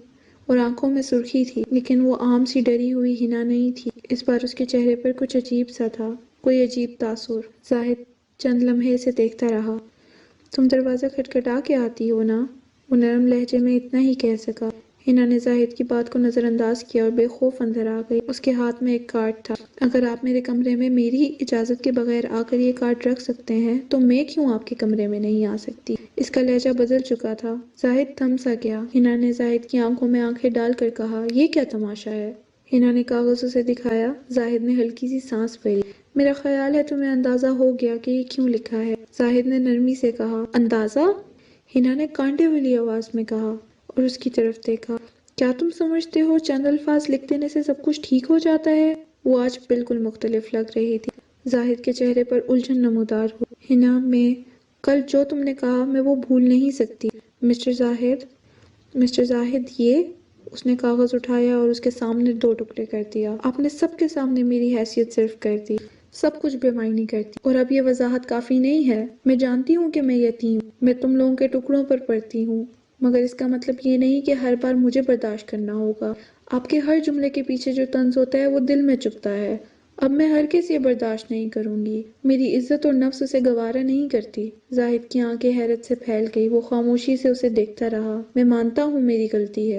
اور آنکھوں میں سرخی تھی، لیکن وہ عام سی ڈری ہوئی ہنا نہیں تھی۔ اس بار اس کے چہرے پر کچھ عجیب سا تھا، کوئی عجیب تاثر۔ زاہد چند لمحے اسے دیکھتا رہا۔ تم دروازہ کھٹکھٹا کے آتی ہو نا؟ وہ نرم لہجے میں اتنا ہی کہہ سکا۔ ہنا نے زاہد کی بات کو نظر انداز کیا اور بے خوف اندر آ گئی۔ اس کے ہاتھ میں ایک کارڈ تھا۔ اگر آپ میرے کمرے میں میری اجازت کے بغیر آ کر یہ کارڈ رکھ سکتے ہیں تو میں کیوں آپ کے کمرے میں نہیں آ سکتی؟ اس کا لہجہ بدل چکا تھا۔ زاہد تھم سا گیا۔ ہنا نے زاہد کی آنکھوں میں آنکھیں ڈال کر کہا، یہ کیا تماشا ہے؟ ہنا نے کاغذ اسے دکھایا۔ زاہد نے ہلکی سی سانس بھری۔ میرا خیال ہے تمہیں اندازہ ہو گیا کہ یہ کیوں لکھا ہے، زاہد نے نرمی سے کہا۔ اندازہ؟ ہنا نے کانٹے والی آواز میں کہا اور اس کی طرف دیکھا۔ کیا تم سمجھتے ہو چند الفاظ لکھ دینے سے سب کچھ ٹھیک ہو جاتا ہے؟ وہ آج بالکل مختلف لگ رہی تھی۔ زاہد کے چہرے پر الجھن نمودار ہوئی۔ ہنا، میں کل جو تم نے کہا میں وہ بھول نہیں سکتی۔ مسٹر زاہد، یہ؟ اس نے کاغذ اٹھایا اور اس کے سامنے 2 ٹکڑے کر دیا۔ آپ نے سب کے سامنے میری حیثیت صرف کر دی، سب کچھ بے معنی کرتی، اور اب یہ وضاحت کافی نہیں ہے۔ میں جانتی ہوں کہ میں یتیم، میں تم لوگوں کے ٹکڑوں پر پڑتی ہوں، مگر اس کا مطلب یہ نہیں کہ ہر بار مجھے برداشت کرنا ہوگا۔ آپ کے ہر جملے کے پیچھے جو طنز ہوتا ہے وہ دل میں چبھتا ہے۔ اب میں ہرگز یہ برداشت نہیں کروں گی، میری عزت اور نفس اسے گوارا نہیں کرتی۔ زاہد کی آنکھیں حیرت سے پھیل گئی، وہ خاموشی سے اسے دیکھتا رہا۔ میں مانتا ہوں میری غلطی ہے،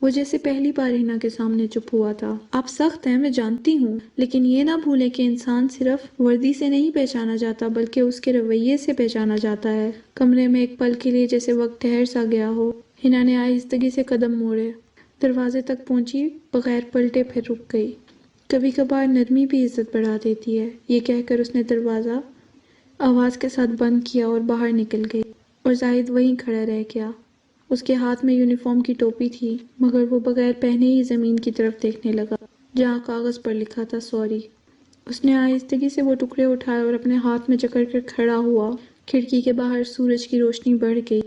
وہ جیسے پہلی بار ہنا کے سامنے چپ ہوا تھا۔ آپ سخت ہیں، میں جانتی ہوں، لیکن یہ نہ بھولیں کہ انسان صرف وردی سے نہیں پہچانا جاتا بلکہ اس کے رویے سے پہچانا جاتا ہے۔ کمرے میں ایک پل کے لیے جیسے وقت ٹھہر سا گیا ہو۔ ہنا نے آہستگی سے قدم موڑے، دروازے تک پہنچی، بغیر پلٹے پھر رک گئی۔ کبھی کبھار نرمی بھی عزت بڑھا دیتی ہے، یہ کہہ کر اس نے دروازہ آواز کے ساتھ بند کیا اور باہر نکل گئی، اور زاہد وہیں کھڑا رہ گیا۔ اس کے ہاتھ میں یونیفارم کی ٹوپی تھی، مگر وہ بغیر پہنے ہی زمین کی طرف دیکھنے لگا جہاں کاغذ پر لکھا تھا سوری۔ اس نے آہستگی سے وہ ٹکڑے اٹھائے اور اپنے ہاتھ میں جکڑ کر کھڑا ہوا۔ کھڑکی کے باہر سورج کی روشنی بڑھ گئی۔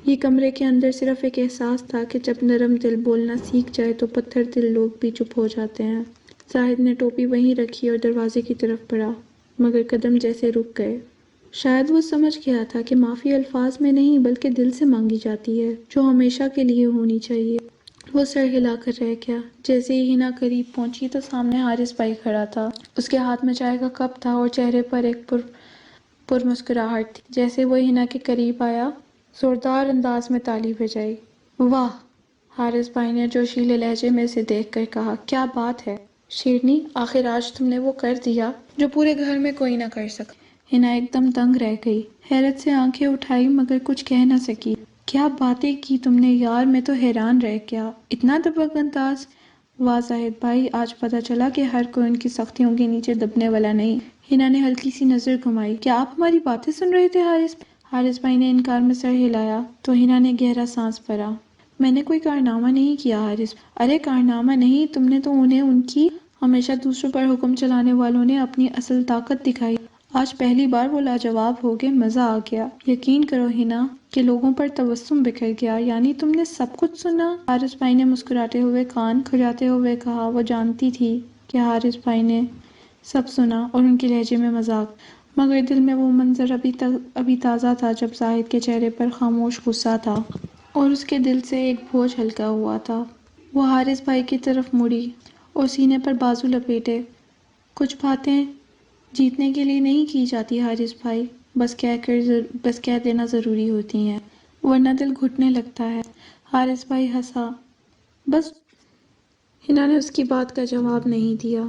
یہ کمرے کے اندر صرف ایک احساس تھا کہ جب نرم دل بولنا سیکھ جائے تو پتھر دل لوگ بھی چپ ہو جاتے ہیں۔ زاہد نے ٹوپی وہیں رکھی اور دروازے کی طرف بڑھا، مگر قدم جیسے رک گئے۔ شاید وہ سمجھ گیا تھا کہ معافی الفاظ میں نہیں بلکہ دل سے مانگی جاتی ہے، جو ہمیشہ کے لیے ہونی چاہیے۔ وہ سر ہلا کر رہ گیا۔ جیسے ہی ہنا قریب پہنچی تو سامنے حارث بھائی کھڑا تھا۔ اس کے ہاتھ میں چائے کا کپ تھا اور چہرے پر ایک پرمسکراہٹ تھی۔ جیسے وہ ہنا کے قریب آیا، زوردار انداز میں تالی بجائی۔ واہ! حارث بھائی نے جوشیلے لہجے میں اسے دیکھ کر کہا، کیا بات ہے شیرنی، آخر آج تم نے وہ کر دیا جو پورے گھر میں کوئی نہ کر سکا۔ ہنا ایک دم دنگ رہ گئی، حیرت سے آنکھیں اٹھائی مگر کچھ کہہ نہ سکی۔ کیا باتیں کی تم نے یار، میں تو حیران رہ گیا، اتنا دبنگ انداز۔ واہ زاہد بھائی، آج پتہ چلا کہ ہر کوئی ان کی سختیوں کے نیچے دبنے والا نہیں۔ ہنا نے ہلکی سی نظر گھمائی۔ کیا آپ ہماری باتیں سن رہے تھے حارث بھائی نے انکار میں سر ہلایا تو ہنا نے گہرا سانس بھرا۔ میں نے کوئی کارنامہ نہیں کیا حارث۔ ارے کارنامہ نہیں، تم نے تو انہیں ان کی ہمیشہ دوسروں پر حکم چلانے والوں نے اپنی اصل طاقت دکھائی۔ آج پہلی بار وہ لاجواب ہو گئے، مزہ آ گیا۔ یقین کرو ہنا کہ لوگوں پر تبسم بکھر گیا۔ یعنی تم نے سب کچھ سنا؟ حارث بھائی نے مسکراتے ہوئے کان کھجاتے ہوئے کہا۔ وہ جانتی تھی کہ حارث بھائی نے سب سنا اور ان کے لہجے میں مذاق، مگر دل میں وہ منظر ابھی تازہ تھا جب زاہد کے چہرے پر خاموش غصہ تھا اور اس کے دل سے ایک بوجھ ہلکا ہوا تھا۔ وہ حارث بھائی کی طرف مڑی اور سینے پر بازو لپیٹے۔ کچھ باتیں جیتنے کے لیے نہیں کی جاتی حارث بھائی، بس کہہ دینا ضروری ہوتی ہیں، ورنہ دل گھٹنے لگتا ہے۔ حارث بھائی ہنسا۔ بس ہنا نے اس کی بات کا جواب نہیں دیا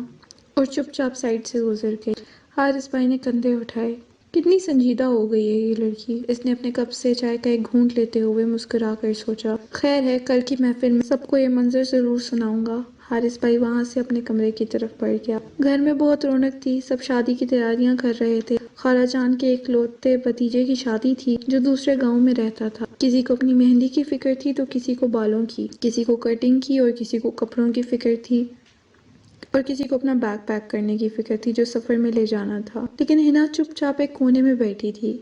اور چپ چاپ سائڈ سے گزر گئی۔ حارث بھائی نے کندھے اٹھائے۔ کتنی سنجیدہ ہو گئی ہے یہ لڑکی، اس نے اپنے کپ سے چائے کا ایک گھونٹ لیتے ہوئے مسکرا کر سوچا۔ خیر ہے، کل کی محفل میں سب کو یہ منظر ضرور سناؤں گا۔ حارث بھائی وہاں سے اپنے کمرے کی طرف بڑھ گیا۔ گھر میں بہت رونق تھی، سب شادی کی تیاریاں کر رہے تھے۔ خالہ جان کے اکلوتے بھتیجے کی شادی تھی جو دوسرے گاؤں میں رہتا تھا۔ کسی کو اپنی مہندی کی فکر تھی تو کسی کو بالوں کی، کسی کو کٹنگ کی اور کسی کو کپڑوں کی فکر تھی اور کسی کو اپنا بیگ پیک کرنے کی فکر تھی جو سفر میں لے جانا تھا۔ لیکن ہنا چپ چاپ ایک کونے میں بیٹھی تھی،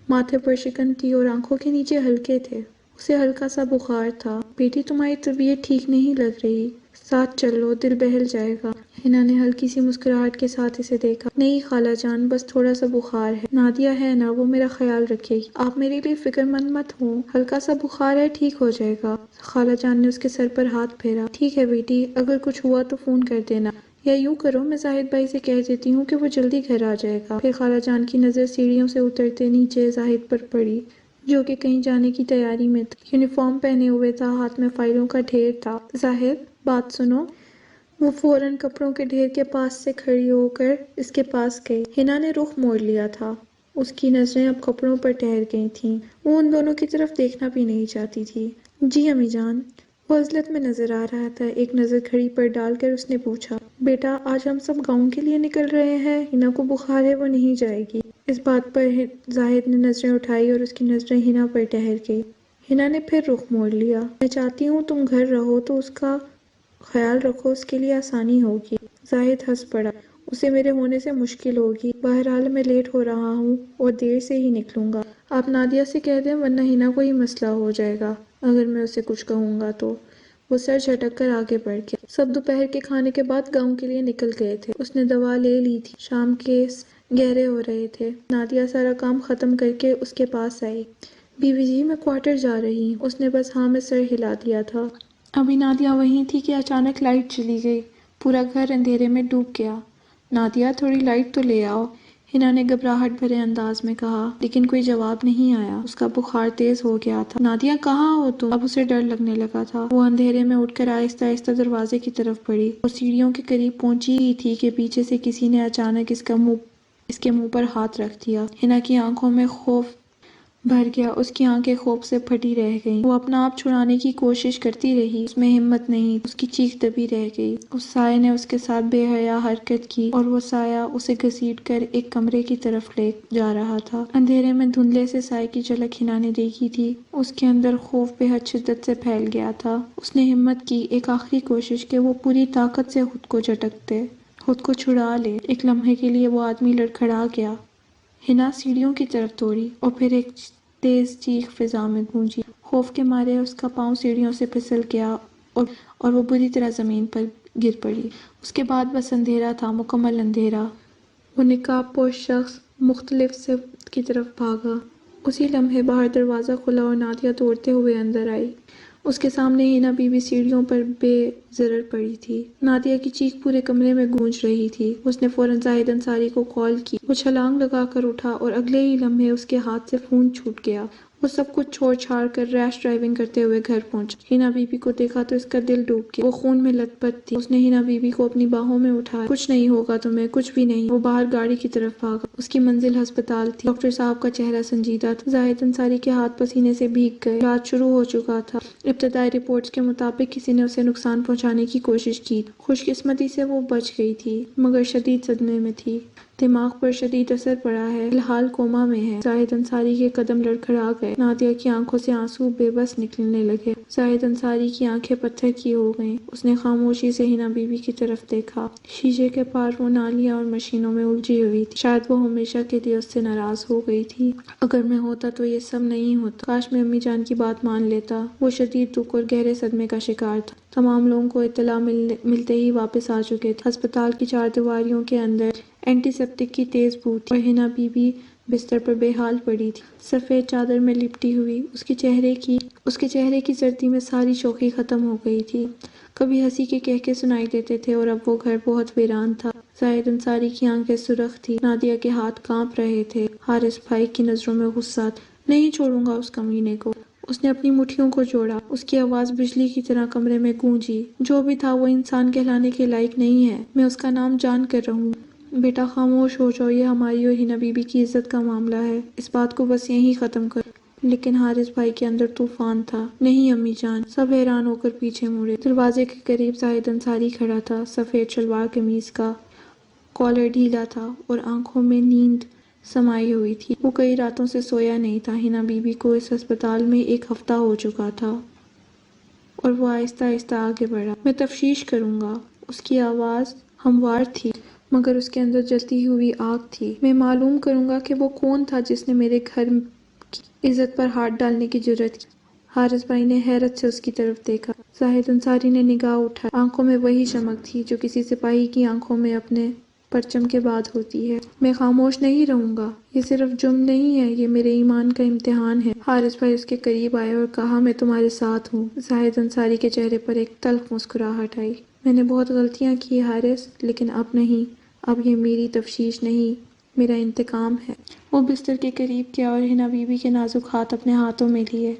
ماتھے پر شکن تھی اور آنکھوں کے نیچے ہلکے تھے۔ اسے ہلکا سا بخار تھا۔ بیٹی تمہاری طبیعت ٹھیک نہیں لگ رہی، ساتھ چلو، دل بہل جائے گا۔ ہنا نے ہلکی سی مسکراہٹ کے ساتھ اسے دیکھا۔ نہیں خالہ جان، بس تھوڑا سا بخار ہے، نادیہ ہے نا، وہ میرا خیال رکھے گی، آپ میرے لیے فکر مند مت ہوں، ہلکا سا بخار ہے، ٹھیک ہو جائے گا۔ خالہ جان نے اس کے سر پر ہاتھ پھیرا۔ ٹھیک ہے بیٹی، اگر کچھ ہوا تو فون کر دینا، یا یوں کرو میں زاہد بھائی سے کہہ دیتی ہوں کہ وہ جلدی گھر آ جائے گا۔ پھر خالہ جان کی نظر سیڑھیوں سے اترتے نیچے زاہد پر پڑی جو کہ کہیں جانے کی تیاری میں تھا، یونیفارم پہنے ہوئے تھا، ہاتھ میں فائلوں کا ڈھیر تھا۔ زاہد بات سنو۔ وہ فوراً کپڑوں کے ڈھیر کے پاس سے کھڑی ہو کر اس کے پاس گئی۔ ہنا نے رخ موڑ لیا تھا، اس کی نظریں اب کپڑوں پر ٹھہر گئی تھیں، وہ ان دونوں کی طرف دیکھنا بھی نہیں چاہتی تھی۔ جی امی جان۔ وہ عزلت میں نظر آ رہا تھا۔ ایک نظر گھڑی پر ڈال کر اس نے پوچھا، بیٹا آج ہم سب گاؤں کے لیے نکل رہے ہیں، ہنا کو بخار ہے، وہ نہیں جائے گی۔ اس بات پر زاہد نے نظریں اٹھائی اور اس کی نظریں ہنا پر ٹھہر گئی۔ ہنا نے پھر رخ موڑ لیا۔ میں چاہتی ہوں تم گھر رہو تو اس کا خیال رکھو، اس کے لیے آسانی ہوگی۔ زاہد ہنس پڑا۔ اسے میرے ہونے سے مشکل ہوگی، بہرحال میں لیٹ ہو رہا ہوں اور دیر سے ہی نکلوں گا۔ آپ نادیہ سے کہہ دیں ورنہ ہنا کو ہی مسئلہ ہو جائے گا اگر میں اسے کچھ کہوں گا تو۔ وہ سر جھٹک کر آگے بڑھ گیا۔ سب دوپہر کے کھانے کے بعد گاؤں کے لیے نکل گئے تھے۔ اس نے دوا لے لی تھی، شام کے گہرے ہو رہے تھے۔ نادیہ سارا کام ختم کر کے اس کے پاس آئی۔ بیوی جی میں کوارٹر جا رہی ہوں۔ اس نے بس ہاں میں سر ہلا دیا تھا۔ ابھی نادیہ وہیں تھی کہ اچانک لائٹ چلی گئی، پورا گھر اندھیرے میں ڈوب گیا۔ نادیہ تھوڑی لائٹ تو لے آؤ، ہنا نے گھبراہٹ بھرے انداز میں کہا، لیکن کوئی جواب نہیں آیا۔ اس کا بخار تیز ہو گیا تھا۔ نادیہ کہاں ہو تم؟ اب اسے ڈر لگنے لگا تھا۔ وہ اندھیرے میں اٹھ کر آہستہ آہستہ دروازے کی طرف بڑھی۔ وہ سیڑھیوں کے قریب پہنچی ہی تھی کہ پیچھے سے کسی نے اچانک اس کے منہ پر ہاتھ رکھ دیا۔ ہنا کی آنکھوں میں خوف بھر گیا، اس کی آنکھیں خوف سے پھٹی رہ گئیں۔ وہ اپنا آپ چھڑانے کی کوشش کرتی رہی، اس میں ہمت نہیں، اس کی چیخ دبی رہ گئی۔ اس سائے نے اس کے ساتھ بے حیا حرکت کی اور وہ سایہ اسے گھسیٹ کر ایک کمرے کی طرف لے جا رہا تھا۔ اندھیرے میں دھندلے سے سائے کی جھلک ہنا نے دیکھی تھی۔ اس کے اندر خوف بے حد شدت سے پھیل گیا تھا۔ اس نے ہمت کی، ایک آخری کوشش کہ وہ پوری طاقت سے خود کو جھٹک دے، خود کو چھڑا لے۔ ایک لمحے کے لیے وہ آدمی لڑکھڑا گیا۔ ہنا سیڑھیوں کی طرف دوڑی اور پھر ایک تیز چیخ فضا میں گونجی۔ خوف کے مارے اس کا پاؤں سیڑھیوں سے پھسل گیا اور وہ بری طرح زمین پر گر پڑی۔ اس کے بعد بس اندھیرا تھا، مکمل اندھیرا۔ وہ نقاب پوش شخص مختلف سمت کی طرف بھاگا۔ اسی لمحے باہر دروازہ کھلا اور نادیہ دوڑتے ہوئے اندر آئی۔ اس کے سامنے ہنا بی بی سیڑھیوں پر بے ضرر پڑی تھی۔ نادیہ کی چیخ پورے کمرے میں گونج رہی تھی۔ اس نے فوراً زاہد انصاری کو کال کی۔ وہ چھلانگ لگا کر اٹھا اور اگلے ہی لمحے اس کے ہاتھ سے فون چھوٹ گیا۔ وہ سب کچھ چھوڑ چھاڑ کر ریش ڈرائیونگ کرتے ہوئے گھر پہنچا۔ ہنا بی بی کو دیکھا تو اس کا دل ڈوب گیا۔ وہ خون میں لت پت تھی۔ اس نے ہنا بی بی کو اپنی باہوں میں اٹھایا۔ کچھ نہیں ہوگا تمہیں، کچھ بھی نہیں۔ وہ باہر گاڑی کی طرف بھاگا۔ اس کی منزل ہسپتال تھی۔ ڈاکٹر صاحب کا چہرہ سنجیدہ تھا۔ زاہد انصاری کے ہاتھ پسینے سے بھیگ گئے۔ علاج شروع ہو چکا تھا۔ ابتدائی رپورٹس کے مطابق کسی نے اسے نقصان پہنچانے کی کوشش کی تھی۔ خوش قسمتی سے وہ بچ گئی تھی، مگر شدید صدمے میں تھی۔ دماغ پر شدید اثر پڑا ہے، فی الحال کوما میں ہے۔ زاہد انصاری کے قدم لڑکھڑا گئے۔ نادیہ کی آنکھوں سے آنسو بے بس نکلنے لگے۔ زاہد انصاری کی آنکھیں پتھر کی ہو گئیں۔ اس نے خاموشی سے ہنا بی بی کی طرف دیکھا۔ شیشے کے پار وہ نالیاں اور مشینوں میں الجھی ہوئی تھی۔ شاید وہ ہمیشہ کے لیے اس سے ناراض ہو گئی تھی۔ اگر میں ہوتا تو یہ سب نہیں ہوتا۔ کاش میں امی جان کی بات مان لیتا۔ وہ شدید دکھ اور گہرے صدمے کا شکار تھا۔ تمام لوگوں کو اطلاع ملتے ہی واپس آ چکے تھے۔ ہسپتال کی چار دیواریوں کے اندر اینٹی سیپٹک کی تیز بو تھی اور ہنا بی بی بستر پر بے حال پڑی تھی، سفید چادر میں لپٹی ہوئی۔ اس کے چہرے کی زردی میں ساری شوخی ختم ہو گئی تھی۔ کبھی ہنسی کے کہکے سنائی دیتے تھے اور اب وہ گھر بہت ویران تھا۔ زاہد انصاری کی آنکھیں سرخ تھی، نادیہ کے ہاتھ کانپ رہے تھے۔ حارث بھائی کی نظروں میں غصہ تھا۔ نہیں چھوڑوں گا اس کمینے کو۔ اس نے اپنی مٹھیوں کو جوڑا۔ اس کی آواز بجلی کی طرح کمرے میں گونجی۔ جو بھی تھا وہ انسان کہلانے کے لائق نہیں ہے۔ میں اس کا نام جان کر رہوں۔ بیٹا خاموش ہو جاؤ، یہ ہماری اور ہنا بی بی کی عزت کا معاملہ ہے۔ اس بات کو بس یہیں ختم کرو۔ لیکن حارث بھائی کے اندر طوفان تھا۔ نہیں امی جان۔ سب حیران ہو کر پیچھے مڑے۔ دروازے کے قریب زاہد انصاری کھڑا تھا، سفید شلوار قمیض کا کالر ڈھیلا تھا اور آنکھوں میں نیند سمائی ہوئی تھی۔ وہ کئی راتوں سے سویا نہیں تھا۔ ہنا بی بی کو اس ہسپتال میں ایک ہفتہ ہو چکا تھا اور وہ آہستہ آہستہ آگے بڑھا۔ میں تفتیش کروں گا۔ اس کی آواز ہموار تھی، مگر اس کے اندر جلتی ہوئی آگ تھی۔ میں معلوم کروں گا کہ وہ کون تھا جس نے میرے گھر کی عزت پر ہاتھ ڈالنے کی جرات کی۔ حارث بھائی نے حیرت سے اس کی طرف دیکھا۔ زاہد انصاری نے نگاہ اٹھائی۔ آنکھوں میں وہی چمک تھی جو کسی سپاہی کی آنکھوں میں اپنے پرچم کے بعد ہوتی ہے۔ میں خاموش نہیں رہوں گا۔ یہ صرف جرم نہیں ہے، یہ میرے ایمان کا امتحان ہے۔ حارث بھائی اس کے قریب آئے اور کہا، میں تمہارے ساتھ ہوں۔ زاہد انصاری کے چہرے پر ایک تلخ مسکراہٹ آئی۔ میں نے بہت غلطیاں کی حارث، لیکن اب نہیں۔ اب یہ میری تفتیش نہیں، میرا انتقام ہے۔ وہ بستر کے قریب گیا اور ہنا بی بی کے نازک ہاتھ اپنے ہاتھوں میں لیے۔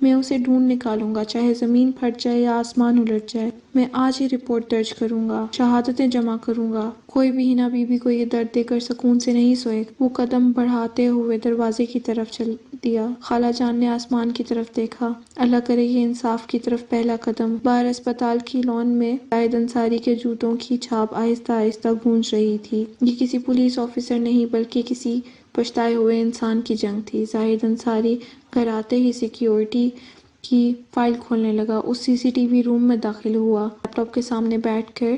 میں اسے ڈھونڈ نکالوں گا، چاہے زمین پھٹ جائے یا آسمان الٹ جائے۔ میں آج ہی رپورٹ درج کروں گا، شہادتیں جمع کروں گا۔ کوئی بھی ہنا بی بی کو یہ درد دے کر سکون سے نہیں سوئے گا۔ وہ قدم بڑھاتے ہوئے دروازے کی طرف چل دیا۔ خالہ جان نے آسمان کی طرف دیکھا۔ اللہ کرے یہ انصاف کی طرف پہلا قدم۔ باہر اسپتال کی لان میں زاہد انصاری کے جوتوں کی چھاپ آہستہ آہستہ گونج رہی تھی۔ یہ کسی پولیس آفیسر نہیں بلکہ کسی پچھتائے ہوئے انسان کی جنگ تھی۔ زاہد انصاری گھر آتے ہی سیکیورٹی کی فائل کھولنے لگا۔ اس سی سی ٹی وی روم میں داخل ہوا، لیپ ٹاپ کے سامنے بیٹھ کر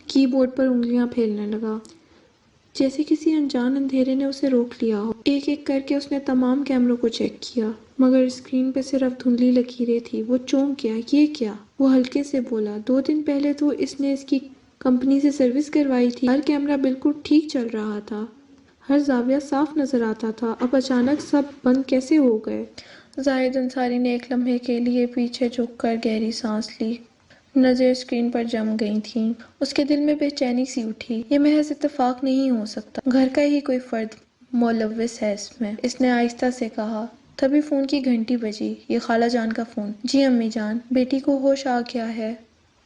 کی بورڈ پر انگلیاں پھیرنے لگا، جیسے کسی انجان اندھیرے نے اسے روک لیا ہو۔ ایک ایک کر کے اس نے تمام کیمروں کو چیک کیا، مگر اسکرین پہ صرف دھندلی لکیریں تھیں۔ وہ چونک گیا۔ یہ کیا؟ وہ ہلکے سے بولا، 2 دن پہلے تو اس نے اس کی کمپنی سے سروس کروائی تھی۔ ہر کیمرہ بالکل ٹھیک چل رہا تھا، ہر زاویہ صاف نظر آتا تھا۔ اب اچانک سب بند کیسے ہو گئے؟ زاہد انصاری نے ایک لمحے کے لیے پیچھے جھک کر گہری سانس لی۔ نظر اسکرین پر جم گئی تھیں۔ اس کے دل میں بے چینی سی اٹھی۔ یہ محض اتفاق نہیں ہو سکتا، گھر کا ہی کوئی فرد ملوث ہے اس میں، اس نے آہستہ سے کہا۔ تبھی فون کی گھنٹی بجی۔ یہ خالہ جان کا فون۔ جی امی جان، بیٹی کو ہوش آ گیا ہے۔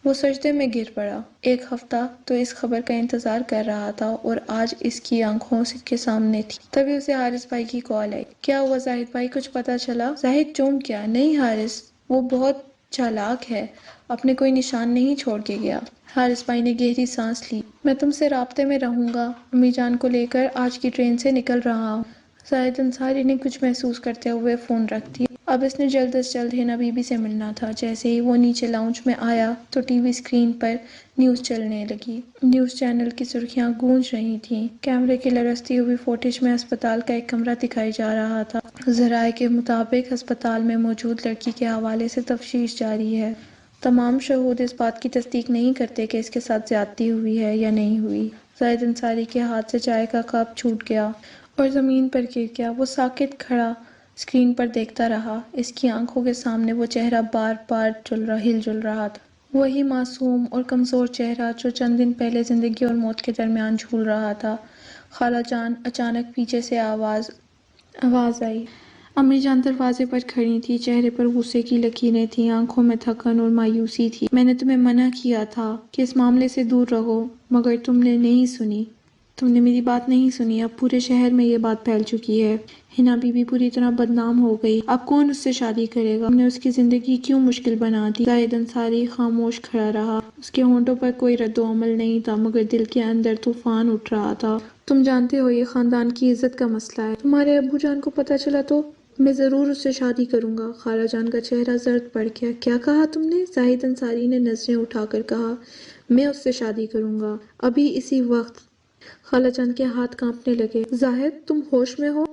وہ سجدے میں گر پڑا۔ ایک ہفتہ تو اس خبر کا انتظار کر رہا تھا اور آج اس کی آنکھوں کے سامنے تھی۔ تبھی اسے حارث بھائی کی کال آئی۔ کیا ہوا زاہد بھائی، کچھ پتہ چلا؟ زاہد چونک گیا۔ نہیں حارث، وہ بہت چالاک ہے، اپنے کوئی نشان نہیں چھوڑ کے گیا۔ حارث بھائی نے گہری سانس لی۔ میں تم سے رابطے میں رہوں گا، امی جان کو لے کر آج کی ٹرین سے نکل رہا ہوں۔ زاہد انصاری نے کچھ محسوس کرتے ہوئے فون رکھ دیا۔ اب اس نے جلد از جلد حنا بی بی سے ملنا تھا۔ جیسے ہی وہ نیچے لاؤنج میں آیا تو ٹی وی اسکرین پر نیوز چلنے لگی۔ نیوز چینل کی سرخیاں گونج رہی تھیں۔ کیمرے کی لرزتی ہوئی فوٹیج میں ہسپتال کا ایک کمرہ دکھائی جا رہا تھا۔ ذرائع کے مطابق ہسپتال میں موجود لڑکی کے حوالے سے تفتیش جاری ہے۔ تمام شہود اس بات کی تصدیق نہیں کرتے کہ اس کے ساتھ زیادتی ہوئی ہے یا نہیں ہوئی۔ زاہد انصاری کے ہاتھ سے چائے کا کپ چھوٹ گیا اور زمین پر گر گیا۔ وہ ساکت کھڑا اسکرین پر دیکھتا رہا۔ اس کی آنکھوں کے سامنے وہ چہرہ بار بار ہل جل رہا تھا، وہی معصوم اور کمزور چہرہ جو چند دن پہلے زندگی اور موت کے درمیان جھول رہا تھا۔ خالہ جان، اچانک پیچھے سے آواز آئی۔ امی جان دروازے پر کھڑی تھی، چہرے پر غصے کی لکیریں تھیں، آنکھوں میں تھکن اور مایوسی تھی۔ میں نے تمہیں منع کیا تھا کہ اس معاملے سے دور رہو، مگر تم نے نہیں سنی۔ تم نے میری بات نہیں سنی۔ اب پورے شہر میں یہ بات پھیل چکی ہے۔ حنا بی بی پوری طرح بدنام ہو گئی۔ اب کون اس سے شادی کرے گا؟ تم نے اس کی زندگی کیوں مشکل بنا دی؟ زاہد انصاری خاموش کھڑا رہا۔ اس کے ہونٹوں پر کوئی رد و عمل نہیں تھا، مگر دل کے اندر طوفان اٹھ رہا تھا۔ تم جانتے ہو یہ خاندان کی عزت کا مسئلہ ہے۔ تمہارے ابو جان کو پتہ چلا تو میں ضرور اس سے شادی کروں گا۔ خالہ جان کا چہرہ زرد پڑ گیا۔ کیا کہا تم نے؟ زاہد انصاری نے نظریں اٹھا کر کہا، میں اس سے شادی کروں گا، ابھی اسی وقت۔ خالہ جان کے ہاتھ کانپنے لگے۔ زاہد، تم ہوش میں ہو؟